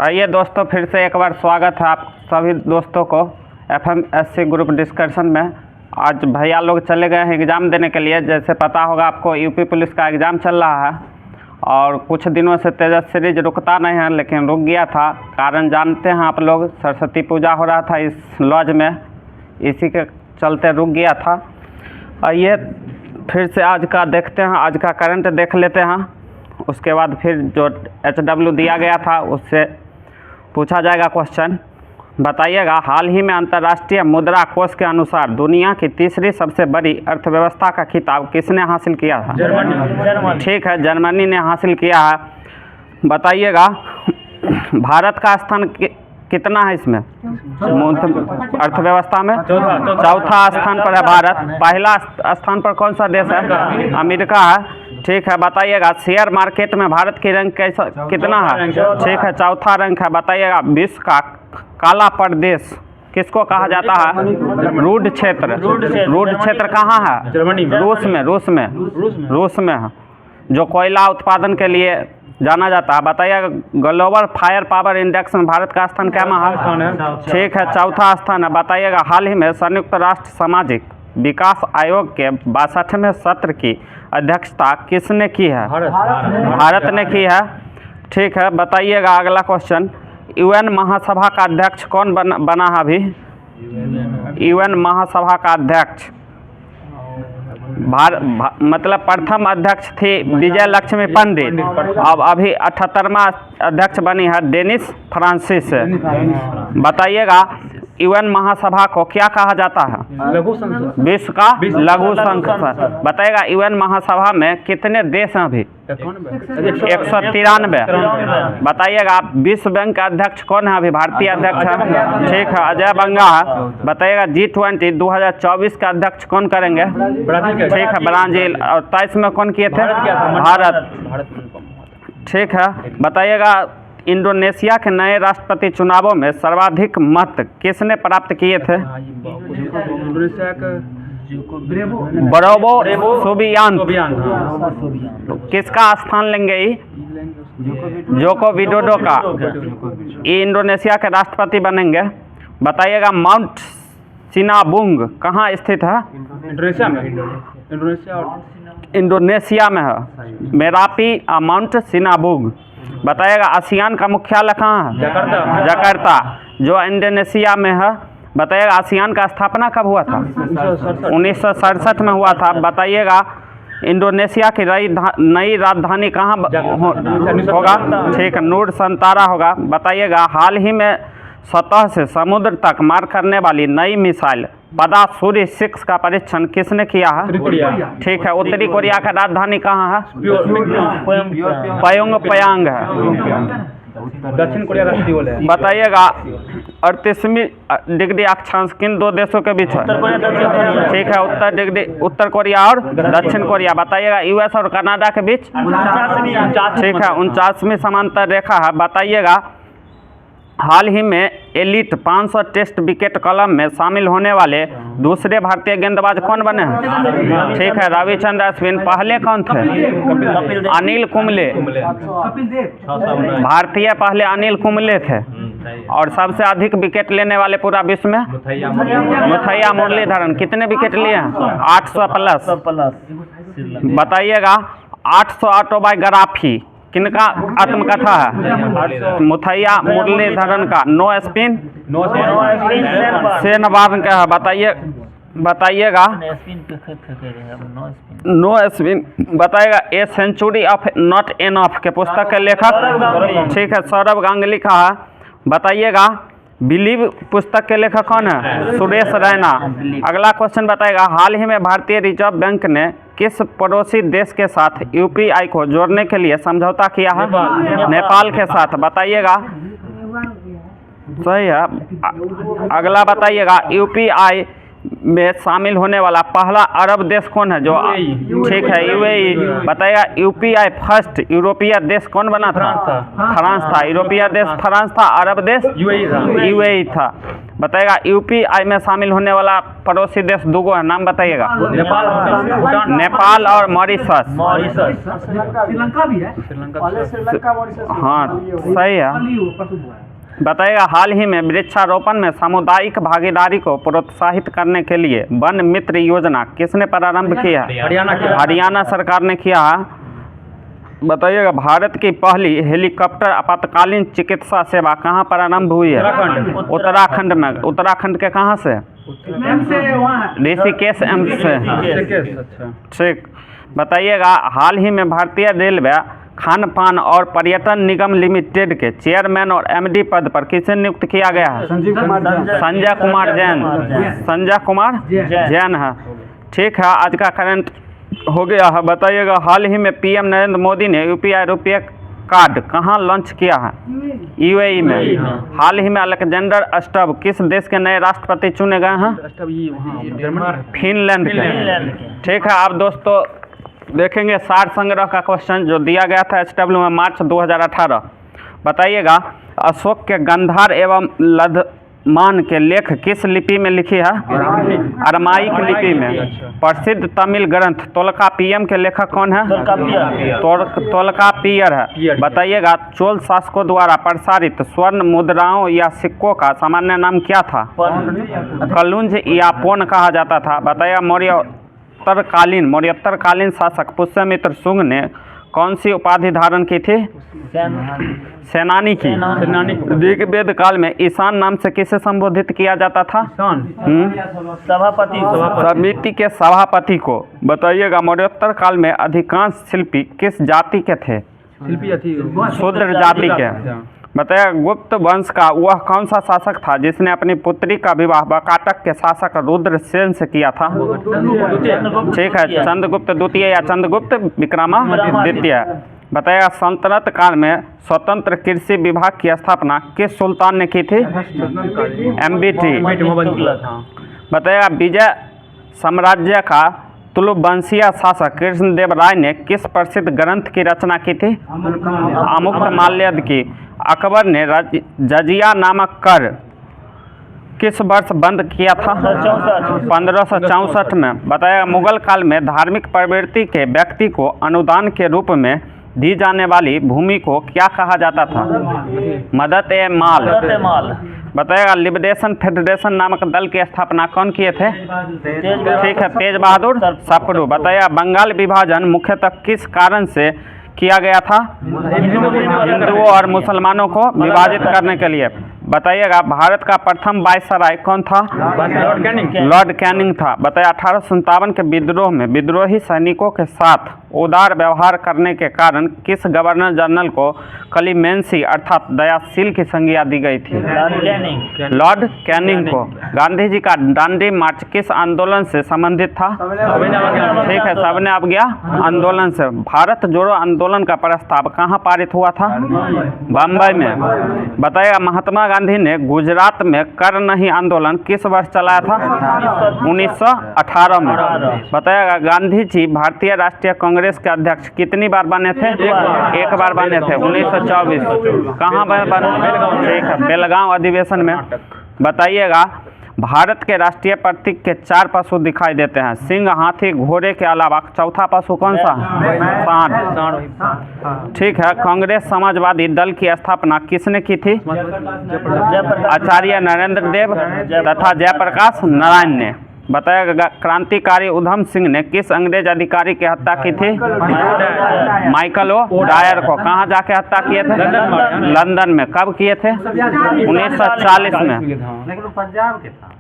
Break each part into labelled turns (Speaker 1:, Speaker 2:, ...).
Speaker 1: आइए दोस्तों, फिर से एक बार स्वागत है आप सभी दोस्तों को FMSC ग्रुप डिस्कशन में। आज भैया लोग चले गए हैं एग्ज़ाम देने के लिए। जैसे पता होगा आपको, यूपी पुलिस का एग्ज़ाम चल रहा है और कुछ दिनों से तेजस सीरीज रुकता नहीं है, लेकिन रुक गया था। कारण जानते हैं आप लोग, सरस्वती पूजा हो रहा था इस लॉज में, इसी के चलते रुक गया था। आइए फिर से आज का देखते हैं, आज का करंट देख लेते हैं। उसके बाद फिर जो HW दिया गया था उससे पूछा जाएगा क्वेश्चन। बताइएगा, हाल ही में अंतर्राष्ट्रीय मुद्रा कोष के अनुसार दुनिया की तीसरी सबसे बड़ी अर्थव्यवस्था का खिताब किसने हासिल किया था? जर्मनी। ठीक है, जर्मनी ने हासिल किया है। बताइएगा, भारत का स्थान कितना है इसमें अर्थव्यवस्था में? चौथा स्थान पर है भारत। पहला स्थान पर कौन सा देश है? अमेरिका है। ठीक है, बताइएगा शेयर मार्केट में भारत की रैंक कैसा कितना है? ठीक है, चौथा रैंक है। बताइएगा, विश्व का काला प्रदेश किसको कहा जाता है? रूड क्षेत्र। रूड क्षेत्र कहाँ है?
Speaker 2: जर्मनी में।
Speaker 1: रूस में है, जो कोयला उत्पादन के लिए जाना जाता है। बताइएगा, ग्लोबल फायर पावर इंडेक्स में भारत का स्थान क्या है? ठीक है, चौथा स्थान है। बताइएगा, हाल ही में संयुक्त राष्ट्र सामाजिक विकास आयोग के 62वें सत्र की अध्यक्षता किसने की है? भारत ने की है। ठीक है, बताइएगा अगला क्वेश्चन, UN महासभा का अध्यक्ष कौन बना है अभी? UN महासभा का अध्यक्ष मतलब प्रथम अध्यक्ष थी विजय लक्ष्मी पंडित, अब अभी 78वां अध्यक्ष बनी है डेनिस फ्रांसिस। बताइएगा, UN महासभा को क्या कहा जाता है? विश्व का लघु संसद। बताइएगा, UN महासभा में कितने देश हैं अभी? 193। बताइएगा, विश्व बैंक का अध्यक्ष कौन है अभी? भारतीय अध्यक्ष है। ठीक है, अजय बंगा है। बताइएगा, G20 2024 का अध्यक्ष कौन करेंगे? ठीक है, ब्राजील। और 23 में कौन किए थे? भारत। ठीक है, बताइएगा, इंडोनेशिया के नए राष्ट्रपति चुनावों में सर्वाधिक मत किसने प्राप्त किए थे? Bravo Subianto. किसका स्थान लेंगे? जोको विडोडो का। ये इंडोनेशिया के राष्ट्रपति बनेंगे। बताइएगा, माउंट सिनाबुंग कहाँ स्थित है? इंडोनेशिया में है, मेरापी माउंट सिनाबुंग। बताइएगा, आसियान का मुख्यालय कहाँ है? जकार्ता, जो इंडोनेशिया में है। बताइएगा, आसियान का स्थापना कब हुआ था? 1967 में हुआ था। बताइएगा, इंडोनेशिया की नई राजधानी कहाँ होगा? ठीक है, नूर संतारा होगा। बताइएगा, हाल ही में सतह से समुद्र तक मार करने वाली नई मिसाइल पदासूरी 6 का परीक्षण किसने किया है? ठीक है, उत्तरी कोरिया का राजधानी कहाँ है? प्योंगयांग है।
Speaker 2: दक्षिण कोरिया का सियोल है।
Speaker 1: बताइएगा, 38वीं डिग्री अक्षांश किन दो देशों के बीच है? ठीक है, उत्तर कोरिया और दक्षिण कोरिया। बताइएगा, US और कनाडा के बीच? ठीक है, 49वीं समांतर रेखा है। बताइएगा, हाल ही में एलिट 500 टेस्ट विकेट कॉलम में शामिल होने वाले दूसरे भारतीय गेंदबाज कौन बने हैं? ठीक है, रविचंद्र अश्विन। पहले कौन थे? अनिल कुंबले। भारतीय पहले अनिल कुंबले थे। और सबसे अधिक विकेट लेने वाले पूरा विश्व में? मुथैया मुरलीधरन। कितने विकेट लिए हैं? 800 प्लस। बताइएगा, 800 ऑटोबायोग्राफी किनका आत्मकथा है? मुथैया मुरलीधरन का। नो स्पिन सेनवार्न का है। बताइएगा, नो स्पिन। बताइएगा, a century of not enough के पुस्तक के लेखक? ठीक है, सौरभ गांगुली का है। बताइएगा, बिलीव पुस्तक के लेखक कौन है? सुरेश रैना। अगला क्वेश्चन बताएगा, हाल ही में भारतीय रिजर्व बैंक ने किस पड़ोसी देश के साथ UPI को जोड़ने के लिए समझौता किया है? नेपाल के साथ। बताइएगा, सही है। अगला बताइएगा, UPI में शामिल होने वाला पहला अरब देश कौन है? जो ठीक है, यूएई। बताइएगा यूपीआई फर्स्ट यूरोपीय देश कौन बना था? फ्रांस था। यूरोपीय देश फ्रांस था, अरब देश यूएई था। बताइएगा यूपीआई में शामिल होने वाला पड़ोसी देश दूगो है, नाम बताइएगा। नेपाल और मॉरिशस।
Speaker 3: श्रीलंका भी है।
Speaker 1: हाँ सही है। बताइएगा हाल ही में वृक्षारोपण में सामुदायिक भागीदारी को प्रोत्साहित करने के लिए वन मित्र योजना किसने प्रारंभ किया? हरियाणा सरकार ने किया है। बताइएगा भारत की पहली हेलीकॉप्टर आपातकालीन चिकित्सा सेवा कहाँ प्रारंभ हुई है? उत्तराखंड में। उत्तराखंड के कहाँ से? ऋषिकेश एम्स से। ठीक। बताइएगा हाल ही में भारतीय रेलवे खान पान और पर्यटन निगम लिमिटेड के चेयरमैन और एमडी पद पर किसे नियुक्त किया गया है? संजय कुमार जैन। संजय कुमार जैन है। ठीक है, आज का करंट हो गया है। बताइएगा हाल ही में पीएम नरेंद्र मोदी ने यूपीआई रुपये कार्ड कहाँ लॉन्च किया है? यूएई में। हाल ही में अलेक्जेंडर स्टब किस देश के नए राष्ट्रपति चुने गए हैं? फिनलैंड के। ठीक है, आप दोस्तों देखेंगे सार संग्रह का क्वेश्चन जो दिया गया था एचडब्ल्यू में मार्च 2018। बताइएगा अशोक के गंधार एवं लधमान के लेख किस लिपि में लिखी है? अरमाइक लिपि में। प्रसिद्ध तमिल ग्रंथ तोलकापियम के लेखक कौन है? तोलकापियर है। बताइएगा चोल शासकों द्वारा प्रसारित स्वर्ण मुद्राओं या सिक्कों का सामान्य नाम क्या था? कलुंज या पोन कहा जाता था। बताइएगा मौर्योत्तरकालीन शासक पुष्यमित्र शुंग ने कौन सी उपाधि धारण की थी? सेनानी की। ऋग्वेद काल में ईशान नाम से किसे संबोधित किया जाता था? समिति के सभापति को। बताइएगा मौर्योत्तर काल में अधिकांश शिल्पी किस जाति के थे? शूद्र जाति के। बताइएगा गुप्त वंश का वह कौन सा शासक था जिसने अपनी पुत्री का विवाह वाकाटक के शासक रुद्रसेन से किया था? ठीक है, चंद्रगुप्त द्वितीय या चंद्रगुप्त विक्रमादित्य। बताइएगा सल्तनत काल में स्वतंत्र कृषि विभाग की स्थापना किस सुल्तान ने की थी? एमबीटी। बताइएगा विजय साम्राज्य का तुलुवंशीय शासक कृष्णदेव राय ने किस प्रसिद्ध ग्रंथ की रचना की थी? अमुक्तमाल्यद की। अकबर ने जजिया नामक कर किस वर्ष बंद किया था? 1564 में। बताया मुगल काल में धार्मिक प्रवृत्ति के व्यक्ति को अनुदान के रूप में दी जाने वाली भूमि को क्या कहा जाता था? मदद ए माल। बताएगा लिबरेशन फेडरेशन नामक दल की स्थापना कौन किए थे? ठीक है, तेज बहादुर सप्रू। बताया बंगाल विभाजन मुख्यतः किस कारण से किया गया था? हिंदुओं और मुसलमानों को विभाजित करने के लिए। बताइएगा भारत का प्रथम वायसराय कौन था? लॉर्ड कैनिंग था। बताया 1857 के विद्रोह में विद्रोही सैनिकों के साथ उदार व्यवहार करने के कारण किस गवर्नर जनरल को क्लीमेंसी अर्थात दयाशील की संज्ञा दी गई थी? लॉर्ड कैनिंग को। गांधी जी का दांडी मार्च किस आंदोलन से संबंधित था? ठीक है, सबने अवज्ञा आंदोलन से। भारत जोड़ो आंदोलन का प्रस्ताव कहाँ पारित हुआ था? बम्बई में। बताइएगा महात्मा गांधी ने गुजरात में कर नहीं आंदोलन किस वर्ष चलाया था? 1918 में। बताइएगा गांधी जी भारतीय राष्ट्रीय कांग्रेस के अध्यक्ष कितनी बार बने थे? एक बार बने थे, 1924। कहाँ बने? ठीक है, बेलगांव अधिवेशन में। बताइएगा भारत के राष्ट्रीय प्रतीक के 4 पशु दिखाई देते हैं, सिंह, हाथी, घोड़े के अलावा चौथा पशु कौन सा? सांड। ठीक है, कांग्रेस समाजवादी दल की स्थापना किसने की थी? आचार्य नरेंद्र देव तथा जयप्रकाश नारायण ने। बताया क्रांतिकारी उधम सिंह ने किस अंग्रेज अधिकारी की हत्या की थी? माइकल ओ डायर को। कहाँ जाके हत्या किए थे? लंदन में। कब किए थे? 1940 में।
Speaker 3: लेकिन पंजाब के था।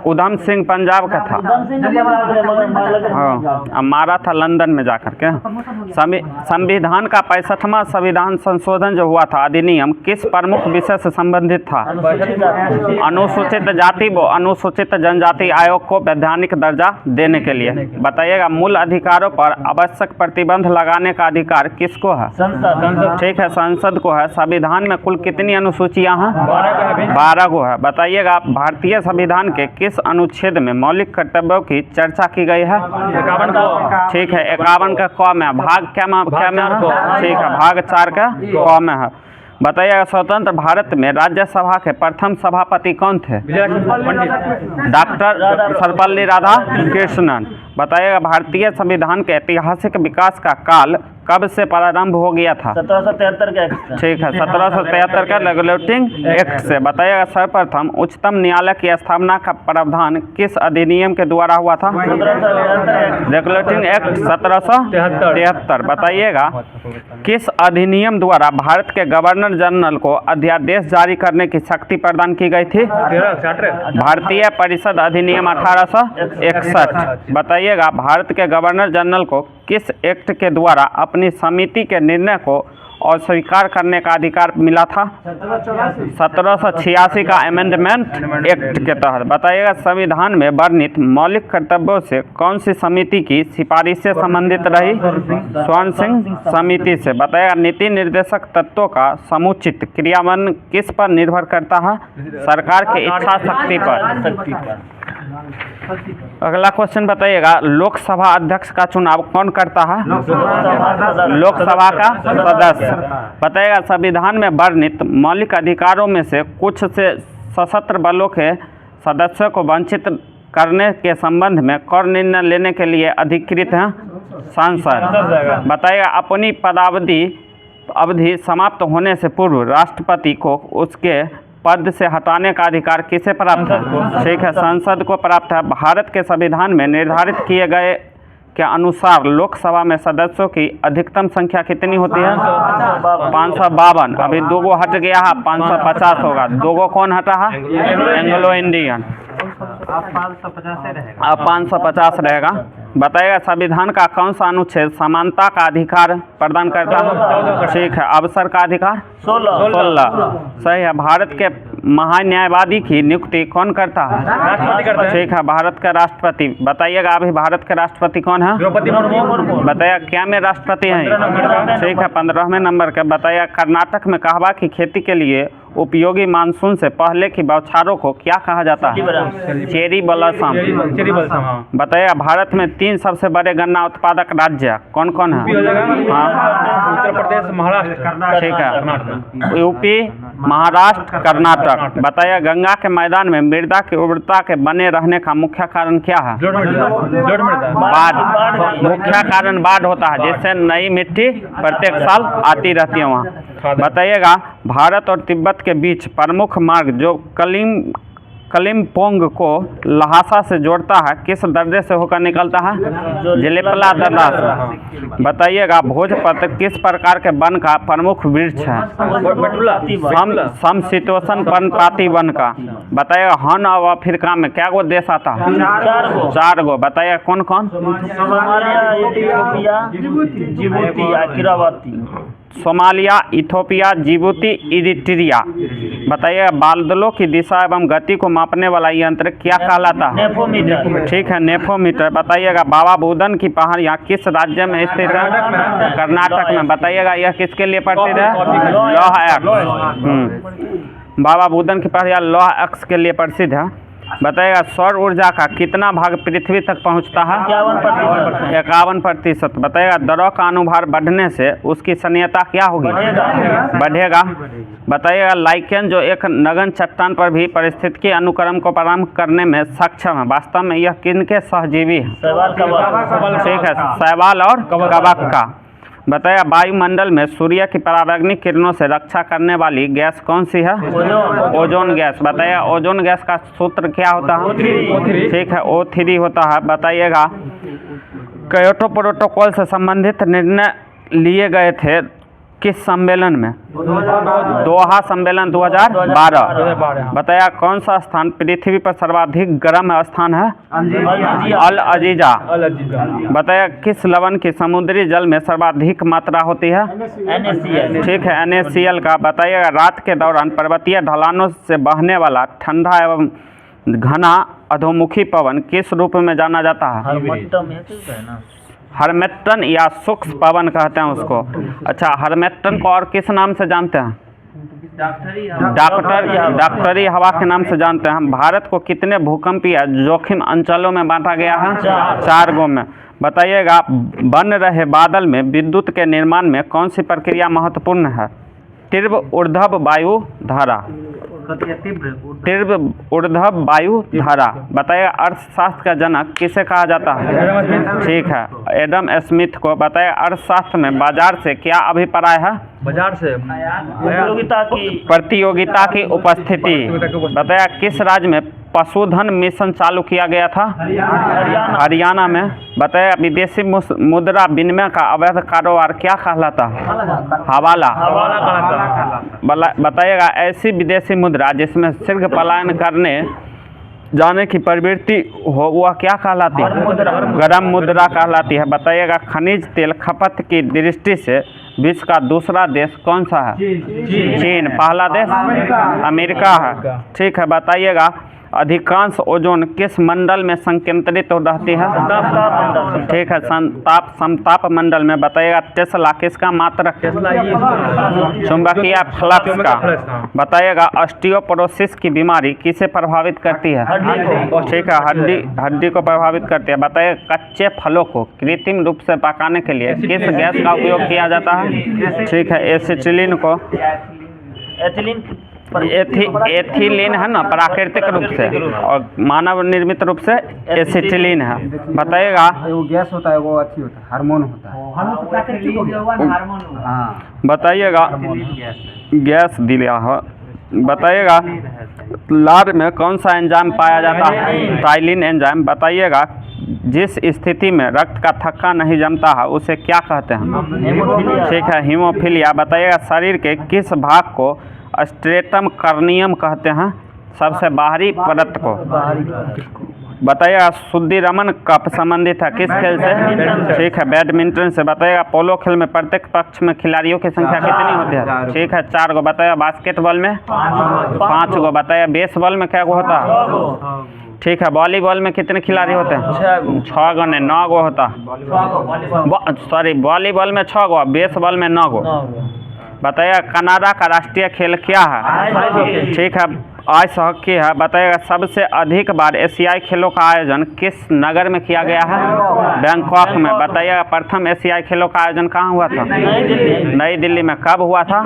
Speaker 1: उधम सिंह पंजाब का था। हाँ, मारा था लंदन में जाकर के। संविधान का 65वां संविधान संशोधन जो हुआ था अधिनियम किस प्रमुख विषय से संबंधित था? अनुसूचित जाति व अनुसूचित जनजाति आयोग को वैधानिक दर्जा देने के लिए। बताइएगा मूल अधिकारों पर आवश्यक प्रतिबंध लगाने का अधिकार किसको है? ठीक है, संसद को है। संविधान में कुल कितनी अनुसूचियां हैं? 12 को है। बताइएगा भारतीय संविधान संविधान के किस अनुच्छेद में मौलिक कर्तव्यों की चर्चा की गई है?
Speaker 2: 51 को।
Speaker 1: ठीक है, 51 का क में है। भाग क्या में है? ठीक है, भाग 4 का क में है। बताइएगा स्वतंत्र भारत में राज्यसभा के प्रथम सभापति कौन थे?
Speaker 2: पंडित।
Speaker 1: डॉक्टर सर्वपल्ली राधाकृष्णन। बताइएगा भारतीय संविधान के ऐतिहासिक विकास का काल कब से प्रारंभ हो गया था?
Speaker 4: 1773 के एक्ट।
Speaker 1: ठीक है, 1773 का रेगुलेटिंग एक्ट से। बताइएगा सर्वप्रथम उच्चतम न्यायालय की स्थापना का प्रावधान किस अधिनियम के द्वारा हुआ था?
Speaker 4: 1773
Speaker 1: रेगुलेटिंग एक्ट 1773। बताइएगा किस अधिनियम द्वारा भारत के गवर्नर जनरल को अध्यादेश जारी करने की शक्ति प्रदान की गई थी? भारतीय परिषद अधिनियम 1861। बताइएगा भारत के गवर्नर जनरल को किस एक्ट के द्वारा अपनी समिति के निर्णय को अस्वीकार करने का अधिकार मिला था? 1786 का अमेंडमेंट एक्ट के तहत। बताइएगा संविधान में वर्णित मौलिक कर्तव्यों से कौन सी समिति की सिफारिश से संबंधित रही? स्वर्ण सिंह समिति से। बताइएगा नीति निर्देशक तत्वों का समुचित क्रियान्वयन किस पर निर्भर करता है? सरकार की इच्छा शक्ति पर। अगला क्वेश्चन बताइएगा लोकसभा अध्यक्ष का चुनाव कौन करता है? लोकसभा का सदस्य। बताइएगा संविधान में वर्णित मौलिक अधिकारों में से कुछ से सशस्त्र बलों के सदस्यों को वंचित करने के संबंध में कौन निर्णय लेने के लिए अधिकृत हैं? संसद। बताइएगा अपनी अवधि समाप्त होने से पूर्व राष्ट्रपति को उसके पद से हटाने का अधिकार किसे प्राप्त है? ठीक है, संसद को प्राप्त है। भारत के संविधान में निर्धारित किए गए के अनुसार लोकसभा में सदस्यों की अधिकतम संख्या कितनी होती है? 552। अभी 2 हट गया है, 550 होगा। 2 कौन हटा है? Anglo Indian.
Speaker 3: आप 550 रहेगा।
Speaker 1: अब 550 रहेगा। बताइएगा संविधान का कौन सा अनुच्छेद समानता का अधिकार प्रदान करता है? ठीक है, अवसर का अधिकार 16। सही है। भारत के महान्यायवादी की नियुक्ति कौन करता है?
Speaker 2: राष्ट्रपति करते हैं।
Speaker 1: ठीक है, भारत का राष्ट्रपति। बताइएगा अभी भारत के राष्ट्रपति कौन है?
Speaker 2: द्रौपदी मुर्मू।
Speaker 1: बताइए क्या में राष्ट्रपति हैं? ठीक है, 15वें नंबर के। बताइए कर्नाटक में कहवा की खेती के लिए उपयोगी मानसून से पहले की बौछारों को क्या कहा जाता है? Cherry blossom. बताइए भारत में 3 सबसे बड़े गन्ना उत्पादक राज्य कौन कौन है?
Speaker 2: उत्तर प्रदेश, महाराष्ट्र।
Speaker 1: ठीक है, यूपी, महाराष्ट्र, कर्नाटक। बताइए गंगा के मैदान में मृदा की उर्वरता के बने रहने का मुख्य कारण क्या है? बाढ़। मुख्य कारण बाढ़ होता है जिससे नई मिट्टी प्रत्येक साल आती रहती है वहाँ। बताइएगा भारत और तिब्बत के बीच प्रमुख मार्ग जो कलिम्पोंग को लहासा से जोड़ता है किस दर्रे से होकर निकलता है? जिलेपला दर्रा से। बताइएगा भोजपत्र किस प्रकार के वन का प्रमुख वृक्ष है? समशीतोष्ण पर्णपाती वन का। बताइएगा हॉर्न ऑफ अफ्रीका में क्या गो देश आता है? 4 गो। बताइएगा कौन कौन? Somalia, Ethiopia, Djibouti, Eritrea. बताइएगा बादलों की दिशा एवं गति को मापने वाला यंत्र क्या कहलाता है?
Speaker 4: नेफोमीटर।
Speaker 1: ठीक है, नेफोमीटर। बताइएगा बाबा बुदन की पहाड़ियाँ किस राज्य में स्थित है? कर्नाटक में। बताइएगा यह किसके लिए प्रसिद्ध है? लौह अक्ष। बाबा बुदन की पहाड़ियाँ लौह अक्ष के लिए प्रसिद्ध है। बताइएगा सौर ऊर्जा का कितना भाग पृथ्वी तक पहुंचता है? 51%। बताइएगा द्रव का अनुभार बढ़ने से उसकी सनियता क्या होगी? बढ़ेगा। बताइएगा लाइकेन जो एक नगन चट्टान पर भी पारिस्थितिकी अनुक्रम को प्रारंभ करने में सक्षम है, वास्तव में यह किनके सहजीवी है? ठीक है, शैवाल और कवक का। बताइए वायुमंडल में सूर्य की पराबैंगनी किरणों से रक्षा करने वाली गैस कौन सी है? Ozone gas. बताइए ओजोन गैस का सूत्र क्या होता है? ठीक है, O3 होता है। बताइएगा क्योटो प्रोटोकॉल से संबंधित निर्णय लिए गए थे किस सम्मेलन में? दोहा सम्मेलन 2012। बताया कौन सा स्थान पृथ्वी पर सर्वाधिक गर्म स्थान है? अल अजीजा। बताया किस लवण की समुद्री जल में सर्वाधिक मात्रा होती है? ठीक है, NaCl का। बताइएगा रात के दौरान पर्वतीय ढलानों से बहने वाला ठंडा एवं घना अधोमुखी पवन किस रूप में जाना जाता है? हरमेट्टन या सूक्ष्म पवन कहते हैं उसको। अच्छा, हरमेट्टन को और किस नाम से जानते हैं? डॉक्टरी हवा के नाम से जानते हैं हम। भारत को कितने भूकंपीय जोखिम अंचलों में बांटा गया है? 4 गो में। बताइएगा, बन रहे बादल में विद्युत के निर्माण में कौन सी प्रक्रिया महत्वपूर्ण है? तीव्र ऊर्ध्व वायु धारा। तीव्र ऊर्ध्व वायु धारा। बताइएगा, अर्थशास्त्र का जनक किसे कहा जाता है? ठीक है, एडम स्मिथ को। बताइए, अर्थशास्त्र में बाजार से क्या अभिप्राय है?
Speaker 2: बाजार से
Speaker 1: प्रतियोगिता की उपस्थिति। बताया, किस राज्य में पशुधन मिशन चालू किया गया था? हरियाणा में। बताया, विदेशी मुद्रा विनिमय का अवैध कारोबार क्या कहलाता है? हवाला। बताइएगा, ऐसी विदेशी मुद्रा जिसमें शीघ्र पलायन करने जाने की प्रवृत्ति हो वह क्या कहलाती है? गरम मुद्रा कहलाती है। बताइएगा, खनिज तेल खपत की दृष्टि से विश्व का दूसरा देश कौन सा है? चीन। पहला देश अमेरिका है। ठीक है, बताइएगा, अधिकांश ओजोन किस मंडल में संकेंद्रित रहती है? ठीक है, समताप मंडल में। बताइएगा, टेस्ला किसका मात्रक? चुंबकीय फ्लक्स का। बताइएगा, ऑस्टियोपोरोसिस की बीमारी किसे प्रभावित करती है? ठीक है, हड्डी को प्रभावित करती है। बताइए, कच्चे फलों को कृत्रिम रूप से पकाने के लिए किस गैस का उपयोग किया जाता है? ठीक है, एसिटिलीन को। एथिलीन है ना, प्राकृतिक रूप से, और मानव निर्मित रूप से एसिटिलीन है। बताइएगा,
Speaker 3: वो गैस होता है, वो अच्छी होता है, हार्मोन होता है।
Speaker 1: बताइएगा, गैस दिया है। बताइएगा, लार में कौन सा एंजाइम पाया जाता है? Ptyalin enzyme. बताइएगा, जिस स्थिति में रक्त का थक्का नहीं जमता है उसे क्या कहते हैं? ठीक है, हीमोफीलिया। बताइएगा, शरीर के किस भाग को स्ट्रेटम कर्नियम कहते हैं? सबसे बाहरी परत को। बताइएगा, शुद्धिरमन कब संबंधित है? किस खेल से? ठीक है, बैडमिंटन से। बताइएगा, पोलो खेल में प्रत्येक पक्ष में खिलाड़ियों की संख्या कितनी होती है? ठीक है, 4 गो। बताइएगा, बास्केटबॉल में 5 गो। बताइए, बेसबॉल में क्या गो होता है? ठीक है, वॉलीबॉल में कितने खिलाड़ी होते हैं? 6 गो नहीं, 9 गो होता है। सॉरी, वॉलीबॉल में 6 गो, बेसबॉल में 9 गो। बताइएगा, कनाडा का राष्ट्रीय खेल क्या है? ठीक है, आइस हॉकी है। बताइएगा, सबसे अधिक बार एशियाई खेलों का आयोजन किस नगर में किया गया है? बैंकॉक में। बताइएगा, प्रथम एशियाई खेलों का आयोजन कहाँ हुआ था? नई दिल्ली में। कब हुआ था?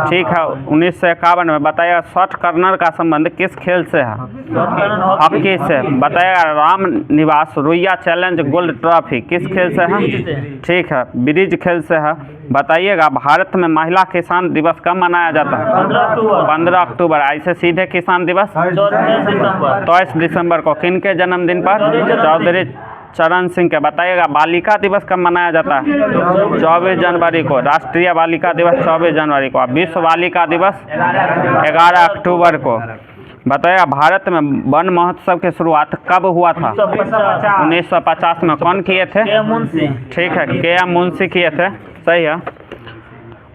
Speaker 1: ठीक है, 1951 में। बताइएगा, शॉर्ट कर्नर का संबंध किस खेल से है? हॉकी से। बताइएगा, Ram Niwas Ruia challenge gold trophy किस खेल से है? ठीक है, ब्रिज खेल से है। बताइएगा, भारत में महिला किसान दिवस कब मनाया जाता है? 15 अक्टूबर। ऐसे सीधे किसान दिवस 22 दिसंबर को। किन के जन्मदिन पर? चौधरी चरण सिंह के। बताइएगा, बालिका दिवस कब मनाया जाता है? 24 जनवरी को। राष्ट्रीय बालिका दिवस 24 जनवरी को। विश्व बालिका दिवस 11 अक्टूबर को। बताइएगा, भारत में वन महोत्सव की शुरुआत कब हुआ था? 1950 में। कौन किए थे? ठीक है, के.एम. मुंशी किए थे। सही है।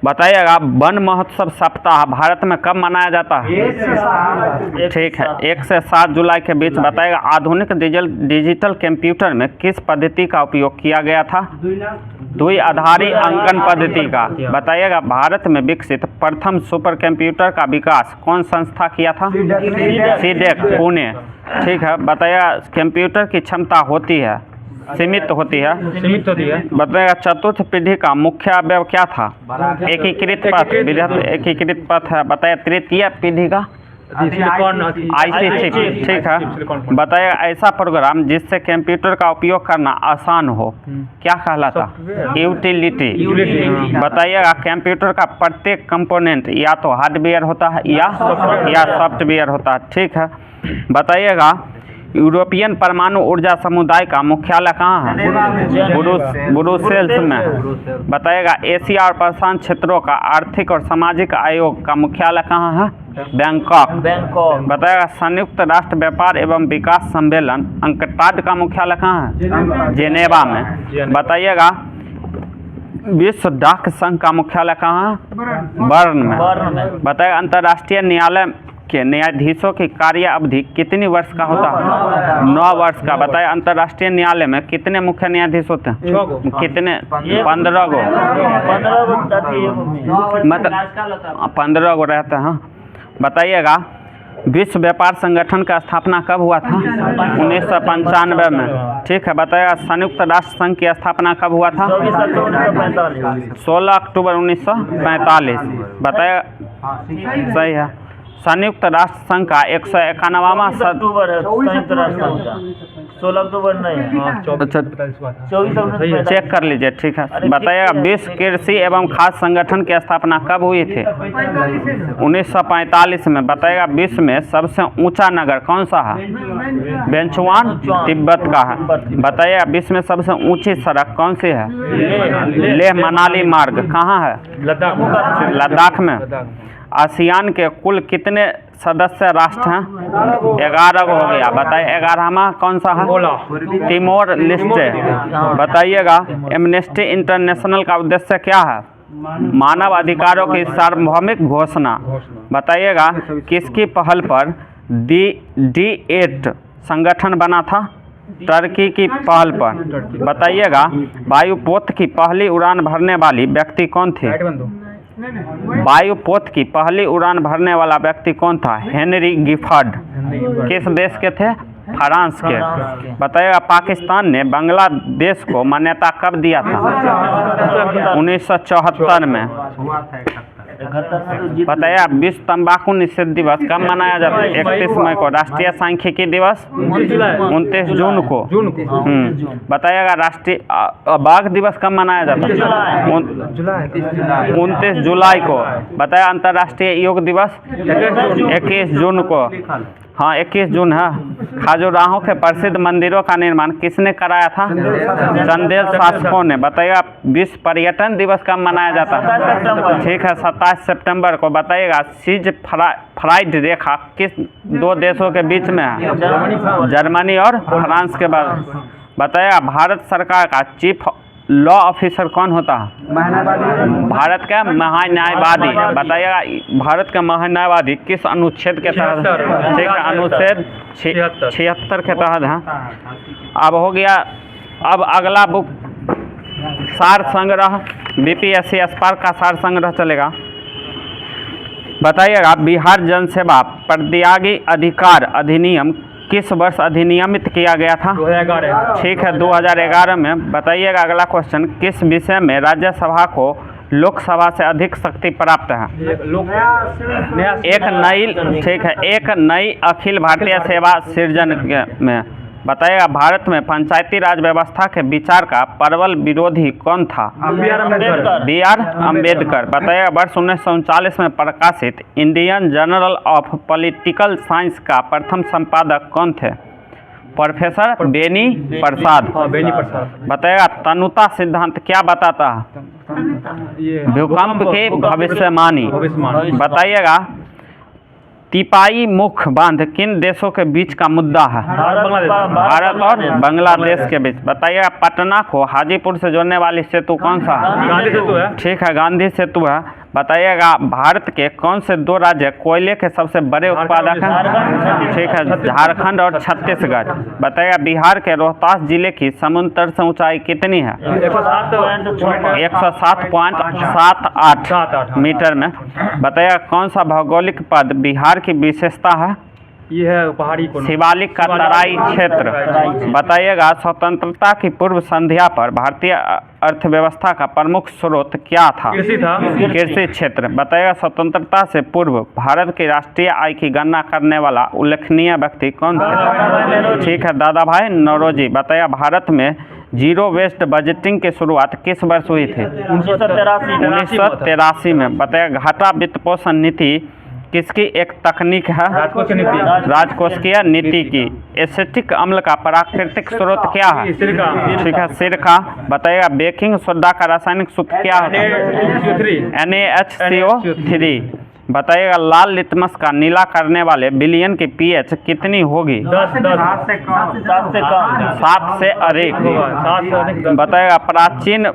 Speaker 1: बताइएगा, वन महोत्सव सप्ताह भारत में कब मनाया जाता है? ठीक है, 1 से 7 जुलाई के बीच। बताइएगा, आधुनिक डिजिटल कंप्यूटर में किस पद्धति का उपयोग किया गया था? द्विआधारी अंकन पद्धति का। बताइएगा, भारत में विकसित प्रथम सुपर कंप्यूटर का विकास कौन संस्था किया था? सीडेक, पुणे। ठीक है, बताइएगा, कंप्यूटर की क्षमता होती है सीमित होती है। बताइएगा, चतुर्थ पीढ़ी का मुख्य अवयव क्या था? एकीकृत पथ। एकीकृत पथ है। बताइए, तृतीय पीढ़ी का IC चिप। ठीक है, बताइएगा, ऐसा प्रोग्राम जिससे कंप्यूटर का उपयोग करना आसान हो क्या कहलाता? यूटिलिटी। बताइएगा, कंप्यूटर का प्रत्येक कंपोनेंट या तो हार्डवेयर होता है या सॉफ्टवेयर होता है। ठीक है, बताइएगा, यूरोपियन परमाणु ऊर्जा समुदाय का मुख्यालय कहाँ है? ब्रुसेल्स में। बताइएगा, एशिया और प्रशांत क्षेत्रों का आर्थिक और सामाजिक आयोग का मुख्यालय कहाँ है? बैंकॉक। बताइएगा, संयुक्त राष्ट्र व्यापार एवं विकास सम्मेलन अंकटाड का मुख्यालय कहाँ है? जेनेवा में। बताइएगा, विश्व डाक संघ का मुख्यालय कहाँ है? बर्न में। बताइएगा, अंतर्राष्ट्रीय न्यायालय के न्यायाधीशों की कार्य अवधि कितनी वर्ष का होता है? 9 वर्ष का। बताइए अंतर्राष्ट्रीय न्यायालय में कितने मुख्य न्यायाधीश होते हैं?
Speaker 2: 6 गो।
Speaker 1: कितने? 15 गो।
Speaker 4: 15 को अथी एगो में।
Speaker 1: मतलब 15 गो रहते हैं। बताइएगा विश्व व्यापार संगठन का स्थापना कब हुआ था? 1995 में। ठीक है। बताइएगा संयुक्त राष्ट्र संघ की स्थापना कब हुआ था?
Speaker 4: 24 अक्टूबर 1945।
Speaker 1: 16 अक्टूबर 1945। बताइएगा सही है। संयुक्त राष्ट्र संघ का 191वां
Speaker 4: 24 अक्टूबर है संयुक्त राष्ट्र संघ का। 16 अक्टूबर नहीं है।
Speaker 2: हाँ,
Speaker 1: अच्छा
Speaker 2: 24 हुआ था।
Speaker 4: 24 अक्टूबर
Speaker 1: चेक कर लीजिए। ठीक है।
Speaker 4: अरे
Speaker 1: बताइएगा
Speaker 4: ठीक है।
Speaker 1: विश्व कृषि एवं खाद्य संगठन की स्थापना कब हुई थी? 1945 में। बताइएगा विश्व में सबसे ऊंचा नगर कौन सा है? बेंचुआन तिब्बत का है। बताइएगा विश्व में सबसे ऊंची सड़क कौन सी है? लेह मनाली मार्ग कहाँ है?
Speaker 2: लद्दाख।
Speaker 1: लद्दाख में। आसियान के कुल कितने सदस्य राष्ट्र हैं? 11 हो गया। बताइए 11वां कौन सा है? Timor Leste. बताइएगा एमनेस्टी इंटरनेशनल का उद्देश्य क्या है? मानव अधिकारों की सार्वभौमिक घोषणा। बताइएगा किसकी पहल पर D8 संगठन बना था? टर्की की पहल पर। बताइएगा वायुपोत की पहली उड़ान भरने वाली व्यक्ति कौन थी? वायुपोत की पहली उड़ान भरने वाला व्यक्ति कौन था? Henry Gifford. किस देश के थे? फ्रांस के। बताइएगा पाकिस्तान ने बांग्लादेश को मान्यता कब दिया था? 1974 में। बताइए विश्व तंबाकू निषेध दिवस कब मनाया जाता है? 31 मई को। राष्ट्रीय सांख्यिकी दिवस 29 जून को। बताइएगा राष्ट्रीय बाघ दिवस कब मनाया जाता है? 29 जुलाई को। बताया अंतर्राष्ट्रीय योग दिवस 21 जून को। हाँ 21 जून है। खजुराहो के प्रसिद्ध मंदिरों का निर्माण किसने कराया था? चंदेल शासकों ने। बताइएगा विश्व पर्यटन दिवस कब मनाया जाता है? ठीक है 27 सितंबर को। बताइएगा सीज फ्राइड रेखा किस 2 देशों के बीच में है? जर्मनी और फ्रांस के बाद। बताइएगा भारत सरकार का चीफ लॉ ऑफिसर कौन होता है? भारत का महान्यायवादी। बताइएगा भारत का महान्यायवादी किस अनुच्छेद के तहत? ठीक है अनुच्छेद 76 के तहत है। अब हो गया। अब अगला बुक सार संग्रह बीपीएससी स्पार्क का सार संग्रह चलेगा। बताइएगा बिहार जन सेवा प्रतियागी अधिकार अधिनियम किस वर्ष अधिनियमित किया गया था?
Speaker 2: 2011।
Speaker 1: ठीक है 2011 में। बताइएगा अगला क्वेश्चन किस विषय में राज्यसभा को लोकसभा से अधिक शक्ति प्राप्त है? एक नई अखिल भारतीय सेवा सृजन में। बताइएगा भारत में पंचायती राज व्यवस्था के विचार का प्रबल विरोधी कौन था? B.R. अम्बेडकर। बताइएगा वर्ष 1939 में प्रकाशित Indian journal of political science का प्रथम संपादक कौन थे? प्रोफेसर बेनी प्रसाद। बताइएगा तनुता सिद्धांत क्या बताता है? भूकंप की भविष्यवाणी। बताइएगा तिपाई मुख बांध किन देशों के बीच का मुद्दा है? भारत और बांग्लादेश के बीच। बताइएगा पटना को हाजीपुर से जोड़ने वाली सेतु कौन सा है?
Speaker 2: गांधी सेतु है।
Speaker 1: ठीक है गांधी सेतु है। बताइएगा भारत के कौन से 2 राज्य कोयले के सबसे बड़े उत्पादक हैं? ठीक है झारखंड और छत्तीसगढ़। बताइएगा बिहार के रोहतास जिले की समुद्र तल से ऊंचाई कितनी है? 107.78 मीटर में। बताइएगा कौन सा भौगोलिक पद बिहार की विशेषता है?
Speaker 2: ये है पहाड़ी को
Speaker 1: शिवालिक का तराई क्षेत्र। बताइएगा स्वतंत्रता की पूर्व संध्या पर भारतीय अर्थव्यवस्था का प्रमुख स्रोत क्या था?
Speaker 2: कृषि था।
Speaker 1: कृषि क्षेत्र। बताइएगा स्वतंत्रता से पूर्व भारत की राष्ट्रीय आय की गणना करने वाला उल्लेखनीय व्यक्ति कौन थे? ठीक है दादा भाई नौरोजी। बताइएगा भारत में जीरो वेस्ट बजटिंग की शुरुआत किस वर्ष हुई थी? 1983 में। बताइएगा घाटा वित्त पोषण नीति किसकी एक तकनीक है? राजकोषीय नीति की। एसिटिक अम्ल का प्राकृतिक स्रोत क्या है? ठीक है सिरका। बताइएगा बेकिंग सोडा का रासायनिक सूत्र क्या है? NaHCO3। बताइएगा लाल लिटमस का नीला करने वाले विलयन की पीएच कितनी होगी? 7 से अधिक। बताइएगा प्राचीन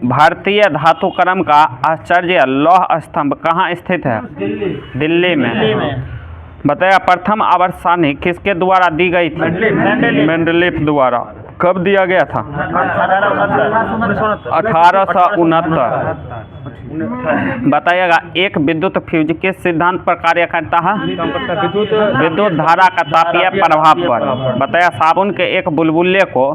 Speaker 1: भारतीय धातुक्रम का आश्चर्य लौह स्तंभ कहाँ स्थित है? दिल्ली में। बताइएगा प्रथम आवर्तसारणी किसके द्वारा दी गई थी? मेंडलीफ द्वारा। कब दिया गया था? 1869। बताइएगा एक विद्युत फ्यूज किस सिद्धांत पर कार्य करता है? विद्युत धारा का तापीय प्रभाव पर। बताइए साबुन के एक बुलबुले को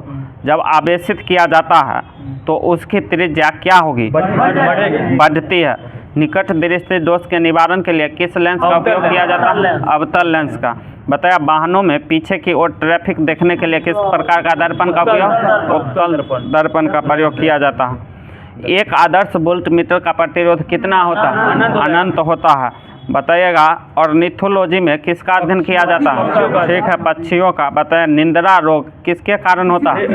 Speaker 1: जब आवेशित किया जाता है तो उसकी त्रिज्या क्या होगी? बढ़ती है। निकट दृष्टि दोष के निवारण के लिए किस लेंस का उपयोग किया जाता है? अवतल लेंस का। बताया वाहनों में पीछे की ओर ट्रैफिक देखने के लिए किस प्रकार का दर्पण का उपयोग? उत्तल दर्पण का प्रयोग किया जाता है। एक आदर्श वोल्ट मीटर का प्रतिरोध कितना होता है? अनंत होता है। बताइएगा ऑर्निथोलॉजी में किसका अध्ययन किया जाता है? ठीक है, पक्षियों का। बताया निंद्रा रोग किसके कारण होता है?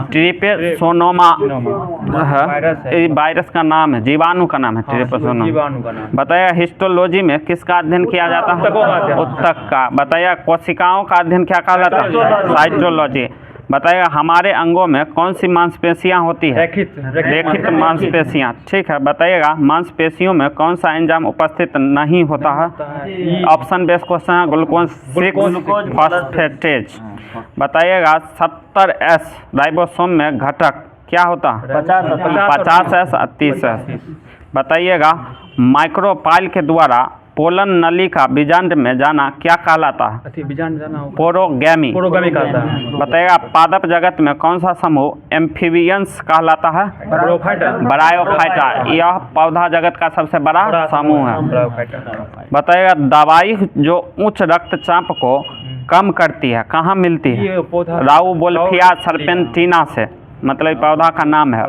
Speaker 1: ट्रिपेसोनोमा है, वायरस का नाम है, जीवाणु का नाम है ट्रिपेसोनोमा। बताया हिस्टोलॉजी में किसका अध्ययन किया जाता है? उत्तक का। बताया कोशिकाओं का अध्ययन क्या कहलाता है? साइटोलॉजी। बताइएगा हमारे अंगों में कौन सी मांसपेशियां होती है? रेखित मांसपेशियां। ठीक है, बताइएगा मांसपेशियों में कौन सा एंजाइम उपस्थित नहीं होता है? ऑप्शन बेस्ड क्वेश्चन है, ग्लूकोज 6 फॉस्फेटेज। बताइएगा 70S राइबोसोम में घटक क्या होता है? 50S 30S। बताइएगा माइक्रोपाइल के द्वारा पोलन नली का बीजांड में जाना क्या कहलाता है? पोरोगैमी कहलाता है। बताइएगा पादप जगत में कौन सा समूह एम्फीबियंस कहलाता है? ब्रायोफाइटा। यह पौधा जगत का सबसे बड़ा समूह है। बताइएगा दवाई जो उच्च रक्तचाप को कम करती है कहाँ मिलती है? राउबोल्फिया सर्पेंटिना से, मतलब पौधा का नाम है।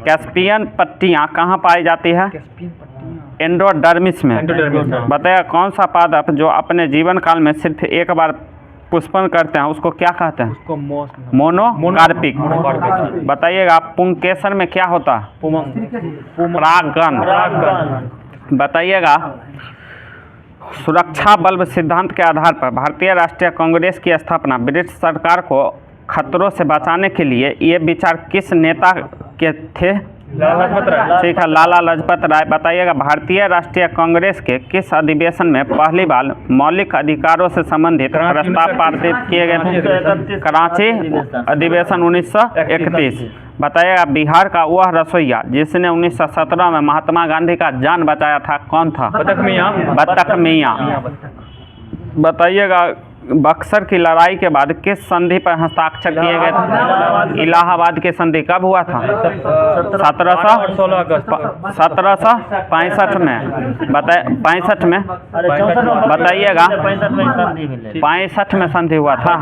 Speaker 1: कैस्पियन पट्टियाँ कहाँ पाई जाती है? एंडोडर्मिस में। बताइए कौन सा पादप जो अपने जीवन काल में सिर्फ एक बार पुष्पन करते हैं उसको क्या कहते हैं? मोनोकार्पिक। बताइएगा पुंकेसर में क्या होता है? परागण। बताइएगा सुरक्षा बल्ब सिद्धांत के आधार पर भारतीय राष्ट्रीय कांग्रेस की स्थापना ब्रिटिश सरकार को खतरों से बचाने के लिए ये विचार किस नेता के थे? ठीक है, लाला लाजपत राय। बताइएगा भारतीय राष्ट्रीय कांग्रेस के किस अधिवेशन में पहली बार मौलिक अधिकारों से संबंधित प्रस्ताव पारित किए गए थे? कराची अधिवेशन 1931। बताइएगा बिहार का वह रसोइया जिसने 1917 में महात्मा गांधी का जान बचाया था कौन था? बत्तख मियाँ। बताइएगा बक्सर की लड़ाई के बाद किस संधि पर हस्ताक्षर किए गए थे? इलाहाबाद की संधि कब हुआ था? 1765 में। 65 में। बताइएगा 65 में संधि हुआ था।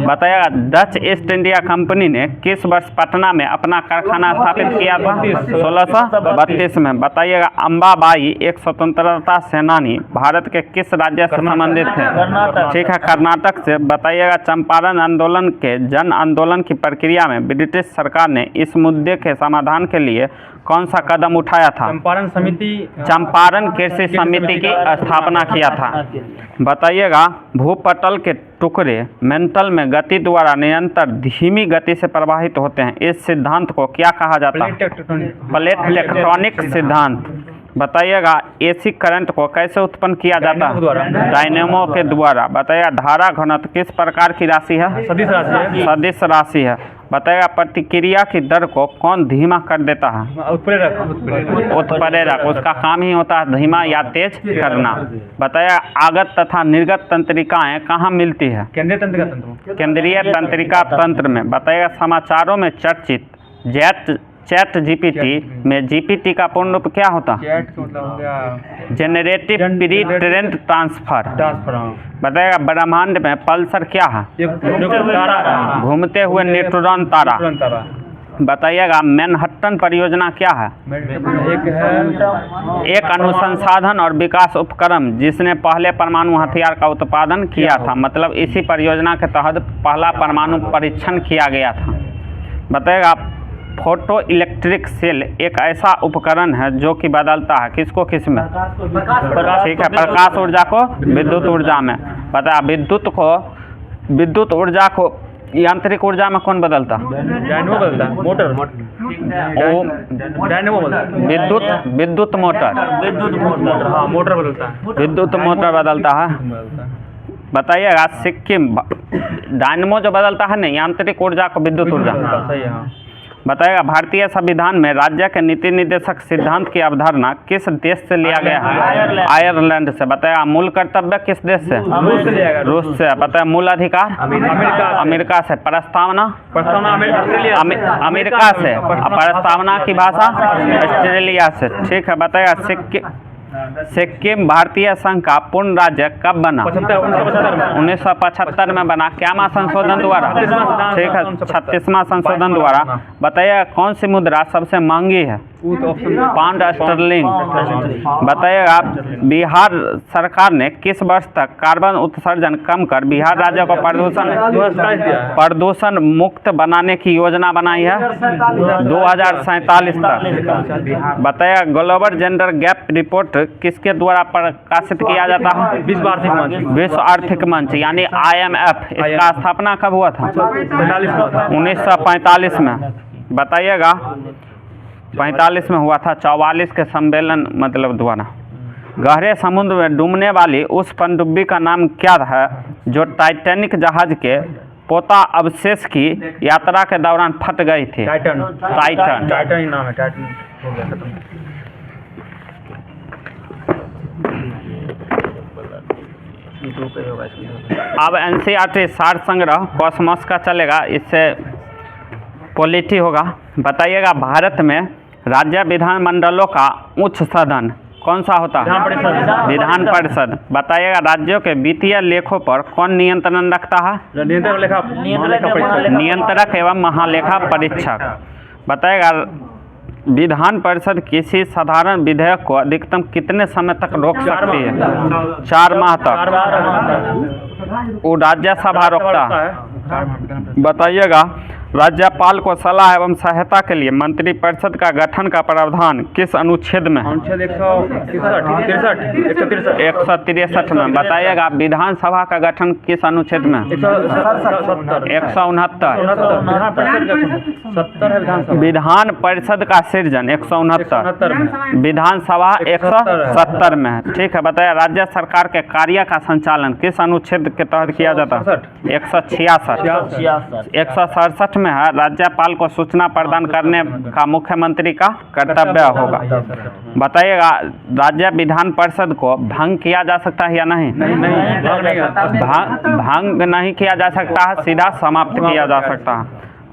Speaker 1: बताइएगा डच ईस्ट इंडिया कंपनी ने किस वर्ष पटना में अपना कारखाना स्थापित किया था? 1632 में। बताइएगा अंबाबाई एक स्वतंत्रता सेनानी भारत के किस राज्य से संबंधित थे? ठीक है, कर्नाटक से। बताइएगा चंपारण आंदोलन के जन आंदोलन की प्रक्रिया में ब्रिटिश सरकार ने इस मुद्दे के समाधान के लिए कौन सा कदम उठाया था? चंपारण कृषि समिति की स्थापना किया था। बताइएगा भूपटल के टुकड़े मेंटल में गति द्वारा निरंतर धीमी गति से प्रवाहित होते हैं। इस सिद्धांत को क्या कहा जाता है? प्लेट टेक्टोनिक सिद्धांत। बताइएगा एसी करंट को कैसे उत्पन्न किया जाता है? डायनेमो के द्वारा। बताइएगा धारा घनत्व किस प्रकार की राशि है? सदिश राशि है। बताइएगा प्रतिक्रिया की दर को कौन धीमा कर देता है? उत्प्रेरक। उसका काम ही होता है धीमा या तेज करना। बताइएगा आगत तथा निर्गत तंत्रिकाएं कहाँ मिलती है? केंद्रीय तंत्रिका तंत्र में। बताइएगा समाचारों में चर्चित चैट जीपीटी में जीपीटी का पूर्ण रूप क्या होता है? Generative pre trend transfer. बताइएगा ब्रह्मांड में पल्सर क्या है? घूमते हुए न्यूट्रॉन तारा। बताइएगा मैनहट्टन परियोजना क्या है? एक अनुसंधान और विकास उपक्रम जिसने पहले परमाणु हथियार का उत्पादन किया था। मतलब इसी परियोजना के तहत पहला परमाणु परीक्षण किया गया था। बताइएगा फोटो इलेक्ट्रिक सेल एक ऐसा उपकरण है जो कि बदलता है किसको किस में? ठीक है, प्रकाश ऊर्जा को विद्युत ऊर्जा में। बताया विद्युत ऊर्जा को यांत्रिक ऊर्जा में कौन बदलता?
Speaker 2: डायनेमो बदलता है, मोटर
Speaker 1: वो
Speaker 2: डायनेमो बदलता है,
Speaker 1: विद्युत मोटर,
Speaker 4: विद्युत मोटर।
Speaker 2: हाँ मोटर बदलता है,
Speaker 1: विद्युत मोटर बदलता है।
Speaker 2: बदलता है।
Speaker 1: बताइएगा सिक्किम डायनमो जो बदलता है ना यांत्रिक ऊर्जा को विद्युत ऊर्जा।
Speaker 2: सही है, हाँ।
Speaker 1: बताइएगा भारतीय संविधान में राज्य के नीति निर्देशक सिद्धांत की अवधारणा किस देश से लिया गया है? आयरलैंड से। बताइएगा मूल कर्तव्य किस देश से?
Speaker 2: रूस से लिया गया,
Speaker 1: रूस से। बताया मूल अधिकार? अमेरिका से। प्रस्तावना? अमेरिका से। प्रस्तावना की भाषा? ऑस्ट्रेलिया से। ठीक है। बताइएगा सिक्किम भारतीय संघ का पूर्ण राज्य कब बना? 1975 में बना। क्या माह संशोधन द्वारा? ठीक है, 36वां संशोधन द्वारा। बताइए कौन सी मुद्रा सबसे महंगी है? Pound sterling. बताइएगा बिहार सरकार ने किस वर्ष तक कार्बन उत्सर्जन कम कर बिहार राज्य को प्रदूषण मुक्त बनाने की योजना बनाई है? 2047 तक। बताइए ग्लोबल जेंडर गैप रिपोर्ट किसके द्वारा प्रकाशित किया जाता है? विश्व आर्थिक मंच यानी IMF। इसका स्थापना कब हुआ था? 1945 में। बताइएगा 45 में हुआ था। 44 के सम्मेलन मतलब द्वारा। गहरे समुद्र में डूबने वाली उस पनडुब्बी का नाम क्या है जो टाइटैनिक जहाज के पोता अवशेष की यात्रा के दौरान फट गई थी? टाइटन
Speaker 2: नाम है, टाइटन हो गया खत्म।
Speaker 1: अब NCERT सार संग्रह कॉस्मोस का चलेगा, इससे पॉलिटी होगा। बताइएगा भारत में राज्य विधानमंडलों का उच्च सदन कौन सा होता है? विधान परिषद। बताइएगा राज्यों के वित्तीय लेखों पर कौन नियंत्रण रखता है? नियंत्रक एवं महालेखा परीक्षक। बताइएगा विधान परिषद किसी साधारण विधेयक को अधिकतम कितने समय तक रोक सकती है? 4 माह तक। वो राज्यसभा रोकता है। बताइएगा राज्यपाल को सलाह एवं सहायता के लिए मंत्रिपरिषद का गठन का प्रावधान किस अनुच्छेद में?
Speaker 2: अनुच्छेद 163
Speaker 1: में। बताइएगा विधानसभा का गठन किस अनुच्छेद में? 169। विधान परिषद का सृजन 169। विधानसभा 170 में है। ठीक है। बताइए राज्य सरकार के कार्य का संचालन किस अनुच्छेद के तहत किया जाता है? 166। 167 में है राज्यपाल को सूचना प्रदान करने का मुख्यमंत्री का कर्तव्य होगा। बताइएगा राज्य विधान परिषद को भंग किया जा सकता है या नहीं? भंग नहीं किया जा सकता है, सीधा समाप्त किया जा सकता है।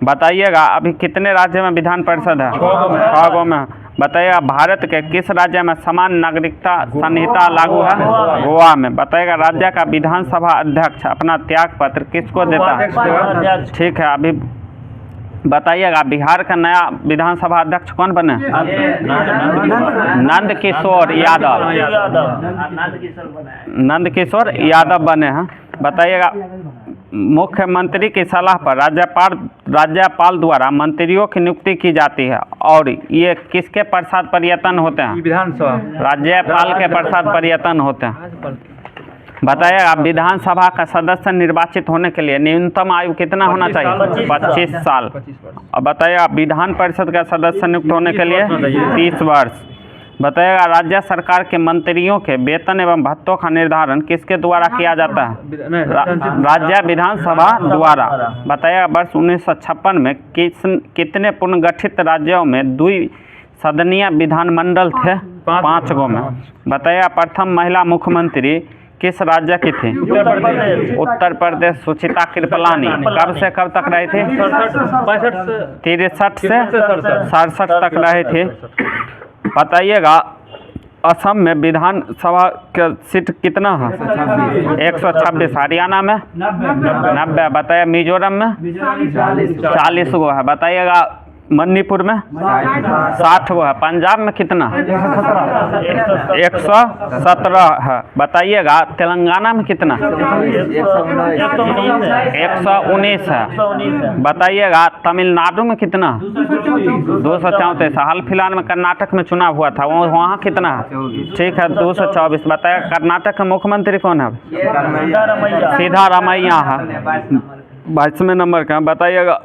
Speaker 1: बताइएगा अभी कितने राज्य में विधान परिषद है? 6 में। बताइएगा भारत के किस राज्य में समान नागरिकता संहिता लागू है? गोवा में। बताइएगा राज्य का विधानसभा अध्यक्ष अपना त्याग पत्र किसको देता है? ठीक है। अभी बताइएगा बिहार का नया विधानसभा अध्यक्ष कौन बने? नंद किशोर यादव बने हैं। बताइएगा मुख्यमंत्री की सलाह पर राज्यपाल द्वारा मंत्रियों की नियुक्ति की जाती है और ये किसके पश्चात प्रयत्न होते हैं?
Speaker 2: विधानसभा
Speaker 1: राज्यपाल के पश्चात प्रयत्न होते हैं। बताइएगा विधानसभा का सदस्य निर्वाचित होने के लिए न्यूनतम आयु कितना होना चाहिए? 25 साल। और बताइएगा विधान परिषद का सदस्य नियुक्त होने के लिए 30 वर्ष। बताइएगा राज्य सरकार के मंत्रियों के वेतन एवं भत्तों का निर्धारण किसके द्वारा किया जाता है? राज्य विधानसभा द्वारा। बताइएगा वर्ष 1956 में कितने पुनर्गठित राज्यों में द्विसदनीय विधानमंडल थे? 5 गो में। बताइएगा प्रथम महिला मुख्यमंत्री किस राज्य की थी? उत्तर प्रदेश। सुचिता कृपलानी। कब से कब तक रही थी? 63 से 67 तक रही थी। बताइएगा असम में विधानसभा का सीट कितना है? 126। हरियाणा में 90। बताइए मिजोरम में 40 गो है। बताइएगा मणिपुर में 60 गो है। पंजाब में कितना? 117 है। बताइएगा तेलंगाना में कितना? 119 है। बताइएगा तमिलनाडु में कितना? 234। हाल फिलहाल में कर्नाटक में चुनाव हुआ था, वहाँ कितना है? ठीक है 224। बताइएगा कर्नाटक का मुख्यमंत्री कौन है? सिद्धारमैया है। 22वें नंबर का बताइएगा।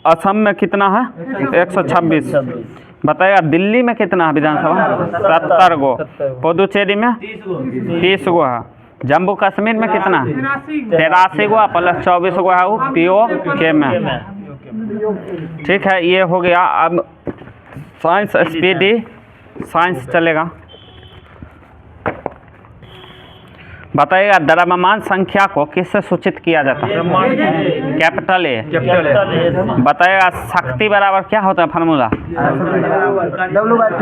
Speaker 1: असम में कितना है? 126। बताइएगा दिल्ली में कितना है विधानसभा? 70 गो। पुदुचेरी में 30 गो है। जम्मू कश्मीर में कितना है? 83 गो प्लस 24 गो है वो POK में। ठीक है, ये हो गया। अब साइंस SPD साइंस चलेगा। बताइएगा द्रव्यमान संख्या को किससे सूचित किया जाता है? Capital A. बताइएगा शक्ति बराबर क्या होता है फार्मूला?
Speaker 3: W/T।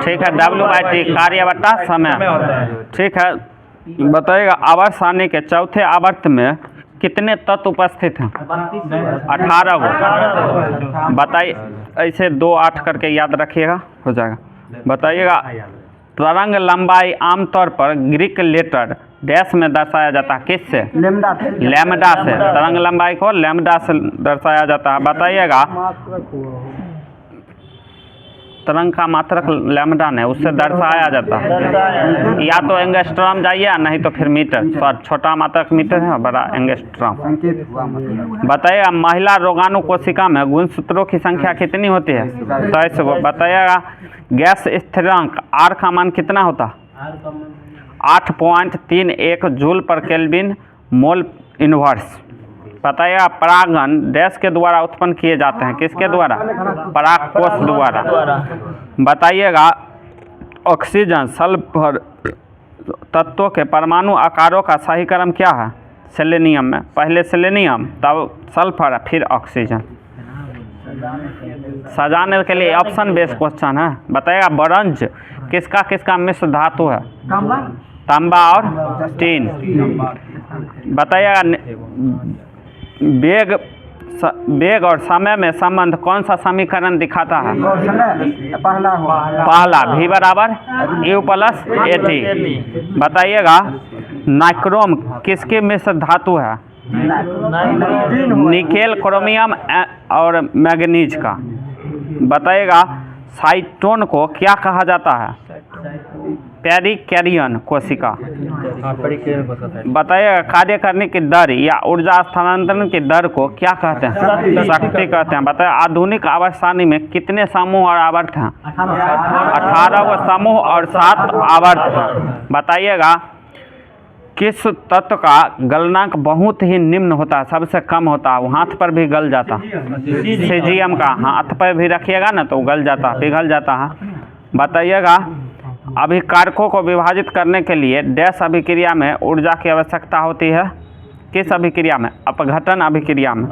Speaker 1: ठीक है, W/T कार्य बटा समय। ठीक है, बताइएगा आवर्त सारणी के चौथे आवर्त में कितने तत्व उपस्थित हैं? 18 गो। बताइए, ऐसे 2 8 करके याद रखिएगा, हो जाएगा। बताइएगा तरंग लंबाई आमतौर पर ग्रीक लेटर डैश में दर्शाया जाता है, किससे? लैम्डा से। तरंग लंबाई को लैम्डा से दर्शाया जाता है। बताइएगा तरंग का मात्रक लैम्डा ने उससे दर्शाया जाता है। या तो एंगस्ट्रॉम जाइए, नहीं तो फिर मीटर। छोटा मात्रक मीटर है, बड़ा एंगस्ट्रॉम।
Speaker 3: संकेत हुआ मतलब।
Speaker 1: बताइएगा महिला रोगाणु कोशिका में गुणसूत्रों की संख्या कितनी होती है? 23 गो। बताइएगा गैस स्थिरांक R का मान कितना होता? 8.31 जूल पर केल्विन मोल इनवर्स। बताइएगा परागण डैश के द्वारा उत्पन्न किए जाते हैं, किसके द्वारा? परागकोश द्वारा। बताइएगा ऑक्सीजन सल्फर तत्वों के परमाणु आकारों का सही क्रम क्या है? सेलेनियम में पहले सेलेनियम, तब सल्फर, फिर ऑक्सीजन। सजाने के लिए ऑप्शन बेस्ड क्वेश्चन है। बताइएगा ब्रॉन्ज किसका किसका मिश्र धातु है? तांबा और टीन। बताइएगा वेग और समय में संबंध कौन सा समीकरण दिखाता है? पहला V बराबर U प्लस AT। बताइएगा नाइक्रोम किसके मिश्र धातु है? निकेल, क्रोमियम और मैग्नीज का। बताइएगा साइटोन को क्या कहा जाता है? पेरिकैरियन कोशिका। बताइएगा कार्य करने की दर या ऊर्जा स्थानांतरण की दर को क्या कहते हैं? शक्ति कहते हैं। बताइए आधुनिक आवर्त सारणी में कितने समूह और आवर्त हैं? 18 गो समूह और 7 आवर्त। बताइएगा किस तत्व का गलनांक बहुत ही निम्न होता है, सबसे कम होता है, वो हाथ पर भी गल जाता है? सीजियम का। हाथ पर भी रखिएगा ना तो गल जाता है, पिघल जाता है। बताइएगा अभिकारकों को विभाजित करने के लिए डैश अभिक्रिया में ऊर्जा की आवश्यकता होती है? किस अभिक्रिया में? अपघटन अभिक्रिया में।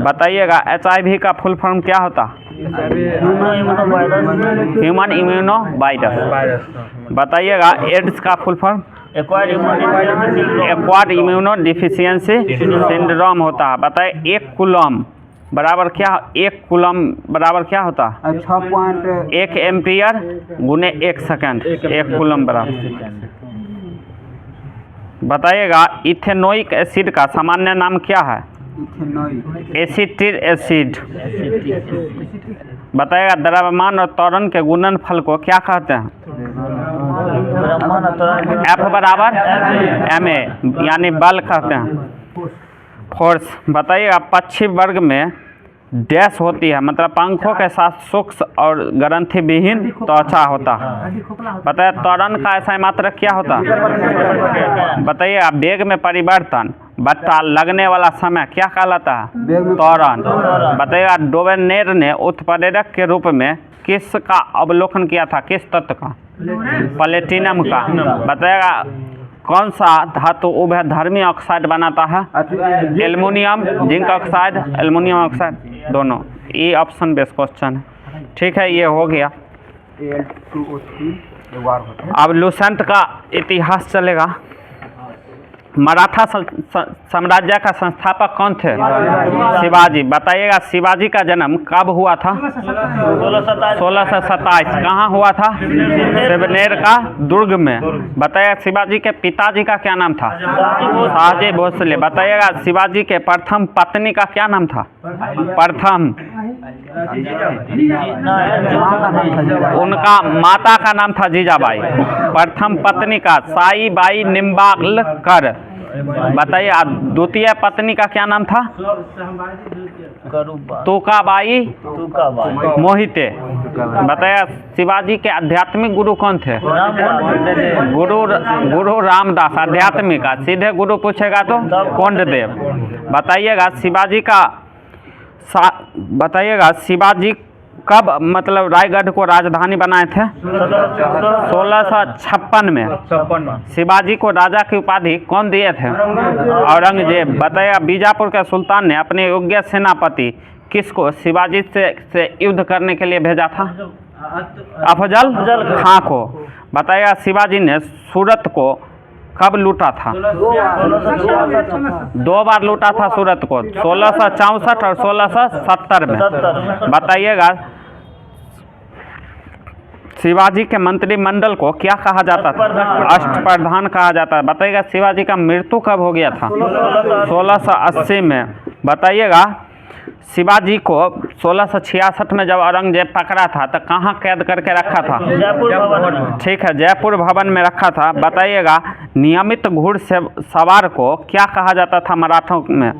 Speaker 1: बताइएगा HIV का फुल फॉर्म क्या होता? Human immuno virus. बताइएगा एड्स का full form? Acquired immuno deficiency syndrome होता है। बताइए 1 कूलम बराबर क्या? 1 कूलम बराबर क्या होता है? 1 एम्पियर गुने 1 सेकेंड। 1 कूलम बराबर। बताइएगा इथेनोइक एसिड का सामान्य नाम क्या है? Acetic acid. बताइएगा द्रव्यमान और त्वरण के गुणनफल को क्या कहते हैं? F बराबर ma, यानी बल कहते हैं, फोर्स। बताइएगा पक्षी वर्ग में डैश होती है, मतलब पंखों के साथ सूक्ष्म और ग्रंथि विहीन त्वचा होता है। बताइए त्वरण का ऐसा मात्रक क्या होता है? बताइए वेग में परिवर्तन बट्टा लगने वाला समय क्या कहलाता है? त्वरण। बताइएगा डोवेनेर ने उत्प्रेरक के रूप में किसका अवलोकन किया था? किस तत्व का? प्लेटिनम का। बताइएगा कौन सा धातु उभयधर्मी ऑक्साइड बनाता है? Aluminium, zinc oxide, aluminium oxide, दोनों। ये ऑप्शन बेस्ड क्वेश्चन है। ठीक है, ये हो गया। अब लूसेंट का इतिहास चलेगा। मराठा साम्राज्य का संस्थापक कौन थे? शिवाजी। बताइएगा शिवाजी का जन्म कब हुआ था? 1627। कहाँ हुआ था? शिवनेर का दुर्ग में। बताइएगा शिवाजी के पिताजी का क्या नाम था? शाहजी भोसले। बताइएगा शिवाजी के प्रथम पत्नी का क्या नाम था? प्रथम। उनका माता का नाम था जीजाबाई। प्रथम पत्नी का साईबाई निम्बालकर। बताइए आप द्वितीय पत्नी का क्या नाम था?
Speaker 4: करूबा
Speaker 1: तुकाबाई
Speaker 4: तुकाबाई
Speaker 1: मोहिते। बताइए शिवाजी के आध्यात्मिक गुरु कौन थे? गुरु रामदास। आध्यात्मिक का सीधे गुरु पूछेगा तो कोंडदेव। बताइएगा शिवाजी कब मतलब रायगढ़ को राजधानी बनाए थे? 1656 में।
Speaker 2: 56
Speaker 1: शिवाजी को राजा की उपाधि कौन दिए थे? औरंगजेब। बताइएगा बीजापुर के सुल्तान ने अपने योग्य सेनापति किसको शिवाजी से युद्ध करने के लिए भेजा था? अफजल खां को। बताइएगा शिवाजी ने सूरत को कब लूटा था? 2 बार लूटा था सूरत को, 1664 और 1670 में। बताइएगा शिवाजी के मंत्रिमंडल को क्या कहा जाता था? अष्टप्रधान कहा जाता है। बताइएगा शिवाजी का मृत्यु कब हो गया था? 1680 में। बताइएगा शिवाजी को 1666 में जब औरंगजेब पकड़ा था तो कहाँ कैद करके रखा था?
Speaker 4: जयपुर भवन में।
Speaker 1: ठीक है, जयपुर भवन में रखा था। बताइएगा नियमित घुड़सवार को क्या कहा जाता था मराठों में?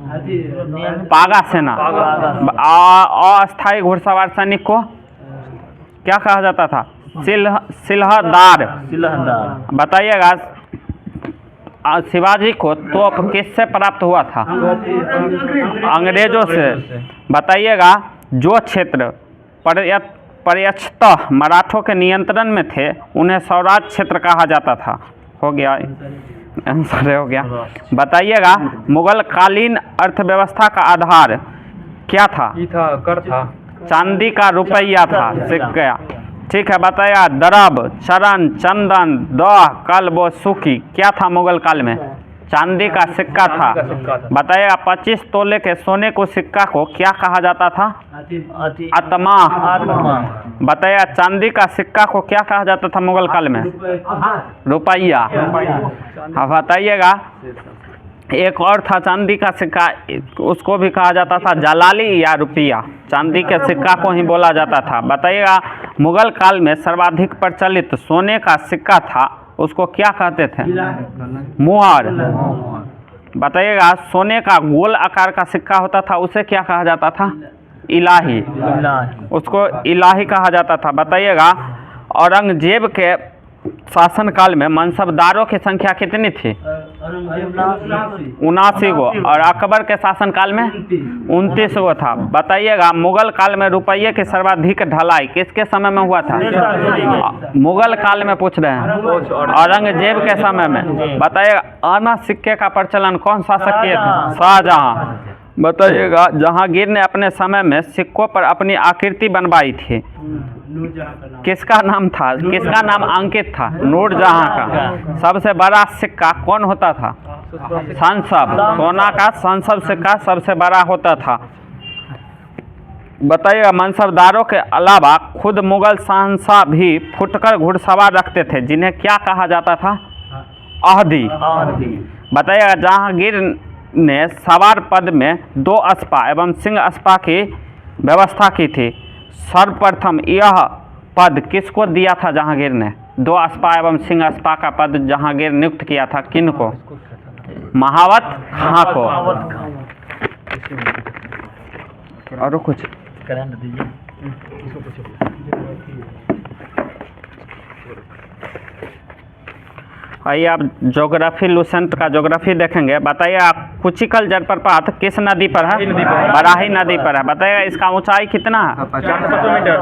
Speaker 1: पागा सेना। अस्थायी घुड़सवार सैनिक को क्या कहा जाता था? सिलहदार। बताइएगा शिवाजी को तोप किससे प्राप्त हुआ था? अंग्रेजों से। बताइएगा जो क्षेत्र पर्यस्तः मराठों के नियंत्रण में थे उन्हें स्वराज क्षेत्र कहा जाता था। हो गया, आंसर हो गया। बताइएगा मुगल कालीन अर्थव्यवस्था का आधार क्या था?
Speaker 2: कर था
Speaker 1: चांदी का रुपया था, सिक्का। ठीक है, बताया दरब, चरण, चंदन, दह, कल्ब व सुकी क्या था मुगल काल में? चांदी का सिक्का था। बताया 25 तोले के सोने को सिक्का को क्या कहा जाता था? आत्मा। बताया चांदी का सिक्का को क्या कहा जाता था मुगल काल में? रुपया। बताइएगा एक और था चांदी का सिक्का, उसको भी कहा जाता था जलाली या रुपया। चांदी के सिक्का को ही बोला जाता था। बताइएगा मुगल काल में सर्वाधिक प्रचलित सोने का सिक्का था, उसको क्या कहते थे? मुहर। बताइएगा सोने का गोल आकार का सिक्का होता था, उसे क्या कहा जाता था? इलाही। उसको इलाही कहा जाता था। बताइएगा औरंगजेब के शासनकाल में मनसबदारों की संख्या कितनी थी? 79 गो। और अकबर के शासनकाल में 29 गो था। बताइएगा मुगल काल में रुपये की सर्वाधिक ढलाई किसके समय में हुआ था? मुगल काल में पूछ रहे हैं, औरंगजेब के समय में। बताइएगा आना सिक्के का प्रचलन कौन शासक किए थे? शाहजहां। बताइएगा जहांगीर ने अपने समय में सिक्कों पर अपनी आकृति बनवाई थी, किसका नाम था? किसका नाम अंकित था? नूरजहां का। सबसे बड़ा सिक्का कौन होता था? संसद। सोना का संसद सिक्का सबसे बड़ा होता था। बताइएगा मनसबदारों के अलावा खुद मुगल शहंशाह भी फुटकर घुड़सवार रखते थे, जिन्हें क्या कहा जाता था? अहदी। बताइएगा जहांगीर ने सवार पद में 2 अस्पा एवं सिंह अस्पा की व्यवस्था की थी। सर्वप्रथम यह पद किसको दिया था जहांगीर ने? 2 अस्पा एवं सिंह अस्पा का पद जहांगीर नियुक्त किया था, किनको? महावत खां को। और कुछ आइए आप ज्योग्राफी लुसेंट का ज्योग्राफी देखेंगे। बताइए आप कुचिकल जलप्रपात किस नदी पर है? बराही नदी पर है। बताइएगा इसका ऊंचाई कितना है?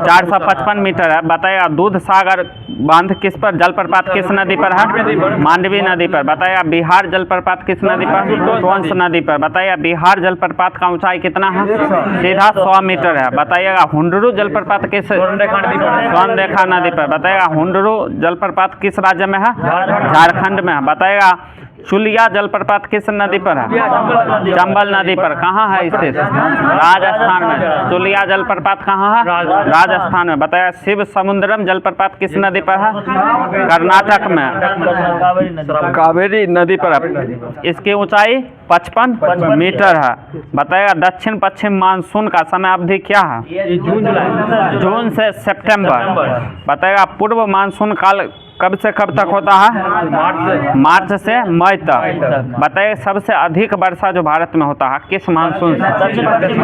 Speaker 1: 455 मीटर है। बताइएगा दूध सागर बांध किस पर जलप्रपात किस नदी पर है? मांडवी नदी पर। बताइएगा बिहार जलप्रपात किस नदी पर? टोंस नदी पर। बताइएगा बिहार जलप्रपात का ऊंचाई कितना है? सीधा 100 मीटर है। बताइएगा हुंडरू जलप्रपात किस? स्वर्णरेखा नदी पर। बताइएगा हुंडरू जलप्रपात किस राज्य में है? झारखंड में है। बताइएगा चुलिया जलप्रपात किस नदी पर है? चंबल नदी पर। कहाँ है स्थित? राजस्थान में। चुलिया जलप्रपात कहाँ है? राजस्थान में। बताया शिव समुद्रम जलप्रपात किस नदी पर है? कर्नाटक में, कावेरी नदी पर है। इसकी ऊंचाई 55 मीटर है। बताएगा दक्षिण पश्चिम मानसून का समय अवधि क्या है? जून से सितंबर। बताएगा पूर्व मानसून काल कब से कब तक होता है? मार्च से मई तक। बताइए सबसे अधिक वर्षा जो भारत में होता है किस मानसून से?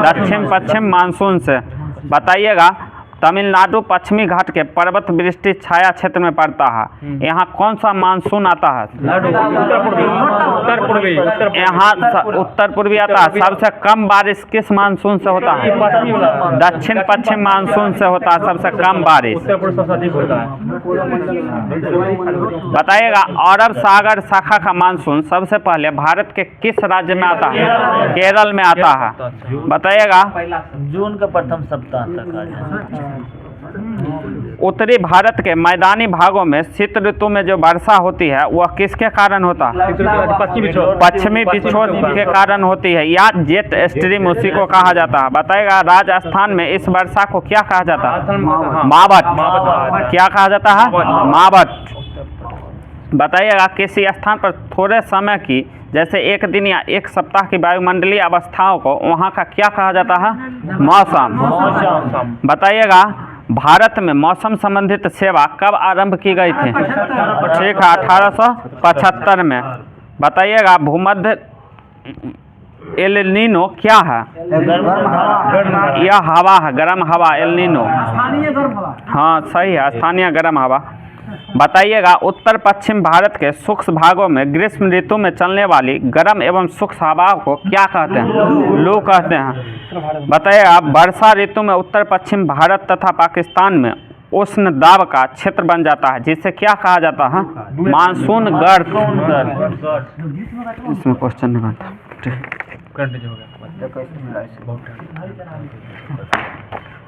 Speaker 1: दक्षिण पश्चिम मानसून से। बताइएगा तमिलनाडु पश्चिमी घाट के पर्वत वृष्टि छाया क्षेत्र में पड़ता है। यहाँ कौन सा मानसून आता है? यहाँ उत्तर पूर्वी आता है। सबसे कम बारिश किस मानसून से होता है? दक्षिण पश्चिम मानसून से होता है सबसे कम बारिश। बताइएगा अरब सागर शाखा का मानसून सबसे पहले भारत के किस राज्य में आता है? केरल में आता है। बताइएगा
Speaker 4: जून का प्रथम सप्ताह तक आ जाए।
Speaker 1: उत्तरी भारत के मैदानी भागों में शीत ऋतु में जो वर्षा होती है वह किसके कारण होता है? पश्चिमी विक्षोभ के कारण होती है या जेट स्ट्रीम उसी को कहा जाता है। बताएगा राजस्थान में इस वर्षा को क्या कहा जाता है? मावट। क्या कहा जाता है? मावट। बताइएगा किसी स्थान पर थोड़े समय की जैसे एक दिन या एक सप्ताह की वायुमंडलीय अवस्थाओं को वहाँ का क्या कहा जाता है? मौसम। बताइएगा भारत में मौसम संबंधित सेवा कब आरंभ की गई थी? ठीक है 1875 में। बताइएगा भूमध्य एल नीनो क्या है? यह हवा है, गर्म हवा एल नीनो। हाँ सही है, स्थानीय गर्म हवा। बताइएगा उत्तर पश्चिम भारत के शुष्क भागों में ग्रीष्म ऋतु में चलने वाली गर्म एवं शुष्क हवाओं को क्या कहते हैं? लू कहते हैं। बताइएगा वर्षा ऋतु में उत्तर पश्चिम भारत तथा पाकिस्तान में उष्ण दाब का क्षेत्र बन जाता है जिसे क्या कहा जाता है? मानसून गर्त। इसमें क्वेश्चन नहीं बनता।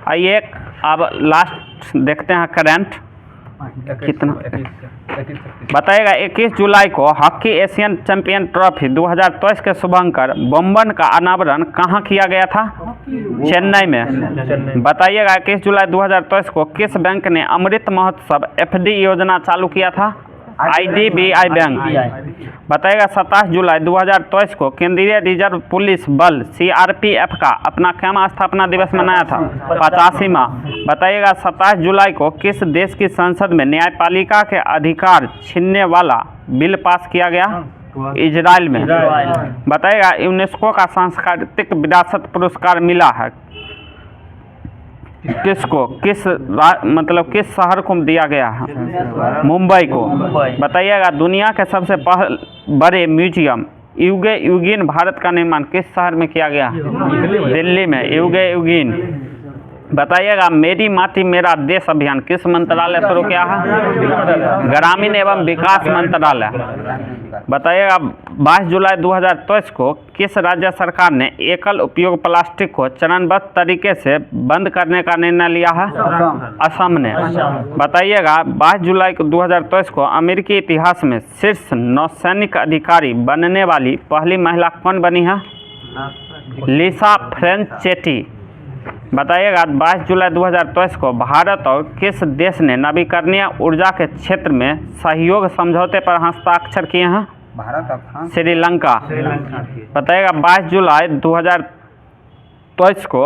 Speaker 1: आइए अब लास्ट देखते हैं करंट कितना। बताइएगा 21 जुलाई को हॉकी एशियन चैंपियन ट्रॉफी 2023 के शुभंकर बम्बन का अनावरण कहाँ किया गया था? चेन्नई में। बताइएगा 21 जुलाई 2023 को किस बैंक ने अमृत महोत्सव एफडी योजना चालू किया था? IDBI bank. बताइएगा 27 जुलाई 2023 को केंद्रीय रिजर्व पुलिस बल CRPF का अपना क्या स्थापना दिवस मनाया था? 85वां। बताइएगा 27 जुलाई को किस देश की संसद में न्यायपालिका के अधिकार छीनने वाला बिल पास किया गया? इजराइल में। बताइएगा यूनेस्को का सांस्कृतिक विरासत पुरस्कार मिला है किसको? मतलब किस शहर को दिया गया है? मुंबई को। बताइएगा दुनिया के सबसे बड़े म्यूजियम युगे युगीन भारत का निर्माण किस शहर में किया गया? दिल्ली में युगे युगीन। बताइएगा मेरी माटी मेरा देश अभियान किस मंत्रालय शुरू किया है? ग्रामीण एवं विकास मंत्रालय। बताइएगा 22 जुलाई 2023 को किस राज्य सरकार ने एकल उपयोग प्लास्टिक को चरणबद्ध तरीके से बंद करने का निर्णय लिया है? असम ने। बताइएगा 22 जुलाई 2023 को अमेरिकी इतिहास में शीर्ष नौसैनिक अधिकारी बनने वाली पहली महिला कौन बनी है? लिसा फ्रेंचेटी। बताइएगा 22 जुलाई 2023 को भारत और किस देश ने नवीकरणीय ऊर्जा के क्षेत्र में सहयोग समझौते पर हस्ताक्षर किए हैं?
Speaker 3: भारत और फ्रांस।
Speaker 1: श्रीलंका। बताइएगा 22 जुलाई 2023 को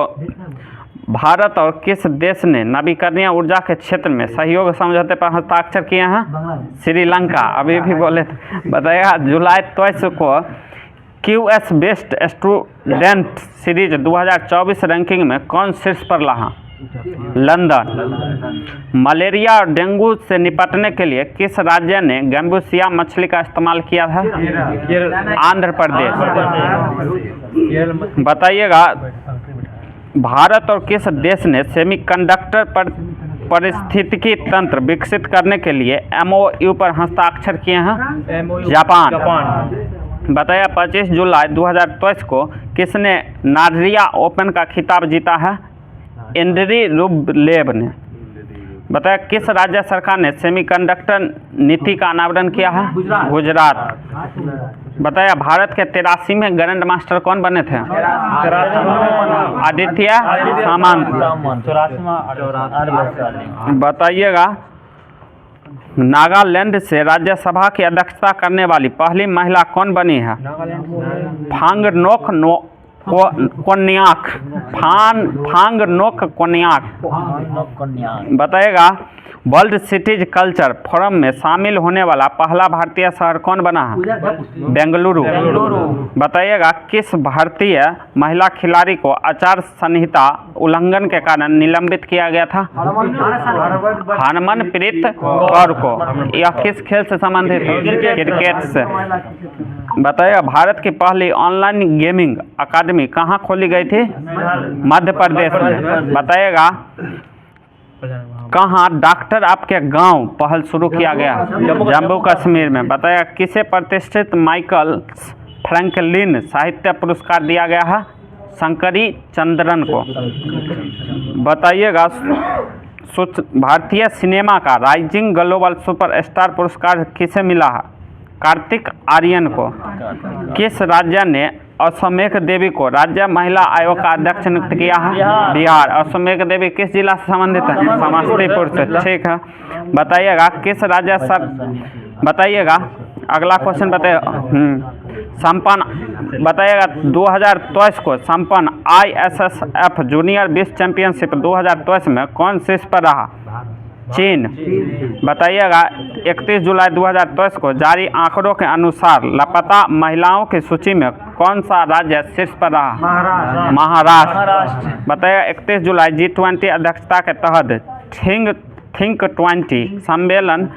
Speaker 1: भारत और किस देश ने नवीकरणीय ऊर्जा के क्षेत्र में सहयोग समझौते पर हस्ताक्षर किए हैं? श्रीलंका। अभी भी बोले। बताइएगा जुलाई 23 को QS best student series 2024 ranking में कौन शीर्ष पर रहा? लंदन। मलेरिया और डेंगू से निपटने के लिए किस राज्य ने गैम्बूसिया मछली का इस्तेमाल किया था? आंध्र प्रदेश। बताइएगा भारत और किस देश ने सेमीकंडक्टर पर पारिस्थितिकी तंत्र विकसित करने के लिए MOU पर हस्ताक्षर किए हैं? जापान। बताया 25 जुलाई 2023 को किसने नार्जिया ओपन का खिताब जीता है? एंड्री रुब्लेव ने। बताया किस राज्य सरकार ने सेमीकंडक्टर नीति का अनावरण किया है? गुजरात। बताया भारत के 83वें ग्रैंड मास्टर कौन बने थे? आदित्य सामंत। बताइएगा नागालैंड से राज्यसभा की अध्यक्षता करने वाली पहली महिला कौन बनी है? फांगनोक कोन्याक। फांगनोक कोन्याक। बताइएगा वर्ल्ड सिटीज कल्चर फोरम में शामिल होने वाला पहला भारतीय शहर कौन बना है? बेंगलुरु। बताइएगा किस भारतीय महिला खिलाड़ी को आचार संहिता उल्लंघन के कारण निलंबित किया गया था? हरमनप्रीत कौर को। यह किस खेल से संबंधित है? क्रिकेट से। बताइएगा भारत की पहली ऑनलाइन गेमिंग अकादमी कहाँ खोली गई थी? मध्य प्रदेश में। बताइएगा कहाँ डॉक्टर आपके गांव पहल शुरू किया गया? जम्मू कश्मीर में। बताइएगा किसे प्रतिष्ठित माइकल फ्रैंकलिन साहित्य पुरस्कार दिया गया है? शंकरी चंद्रन को। बताइएगा भारतीय सिनेमा का राइजिंग ग्लोबल सुपरस्टार पुरस्कार किसे मिला है? कार्तिक आर्यन को। किस राज्य ने अश्वमेध देवी को राज्य महिला आयोग का अध्यक्ष नियुक्त किया है? बिहार। अश्वमेध देवी किस जिला से संबंधित है? समस्तीपुर से। ठीक है। बताइएगा किस राज्य सर बताइएगा अगला क्वेश्चन संपन्न। बताइएगा 2023 को संपन्न ISSF जूनियर विश्व चैंपियनशिप 2023 में कौन शीर्ष पर रहा? चीन। बताइएगा 31 जुलाई 2023 को जारी आंकड़ों के अनुसार लापता महिलाओं की सूची में कौन सा राज्य शीर्ष पर रहा? महाराष्ट्र। बताइएगा 31 जुलाई G20 अध्यक्षता के तहत थिंक 20 सम्मेलन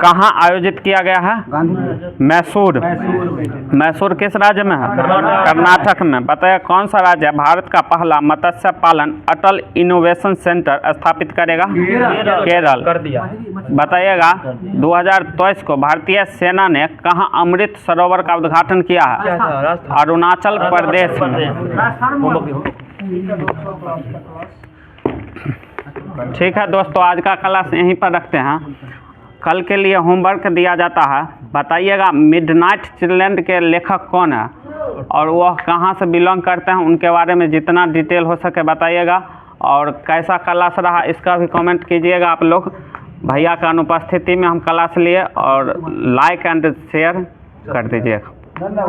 Speaker 1: कहाँ आयोजित किया गया है? मैसूर। मैसूर किस राज्य में है? कर्नाटक में। बताइए कौन सा राज्य भारत का पहला मत्स्य पालन अटल इनोवेशन सेंटर स्थापित करेगा? केरल।
Speaker 2: कर दिया।
Speaker 1: बताइएगा 2023 को भारतीय सेना ने कहाँ अमृत सरोवर का उद्घाटन किया है? अरुणाचल प्रदेश में। ठीक है दोस्तों, आज का क्लास यहीं पर रखते हैं। कल के लिए होमवर्क दिया जाता है। बताइएगा मिडनाइट चिल्ड्रन के लेखक कौन है और वह कहाँ से बिलोंग करते हैं, उनके बारे में जितना डिटेल हो सके बताइएगा। और कैसा क्लास रहा इसका भी कमेंट कीजिएगा आप लोग। भैया का अनुपस्थिति में हम क्लास लिए और लाइक एंड शेयर कर दीजिएगा।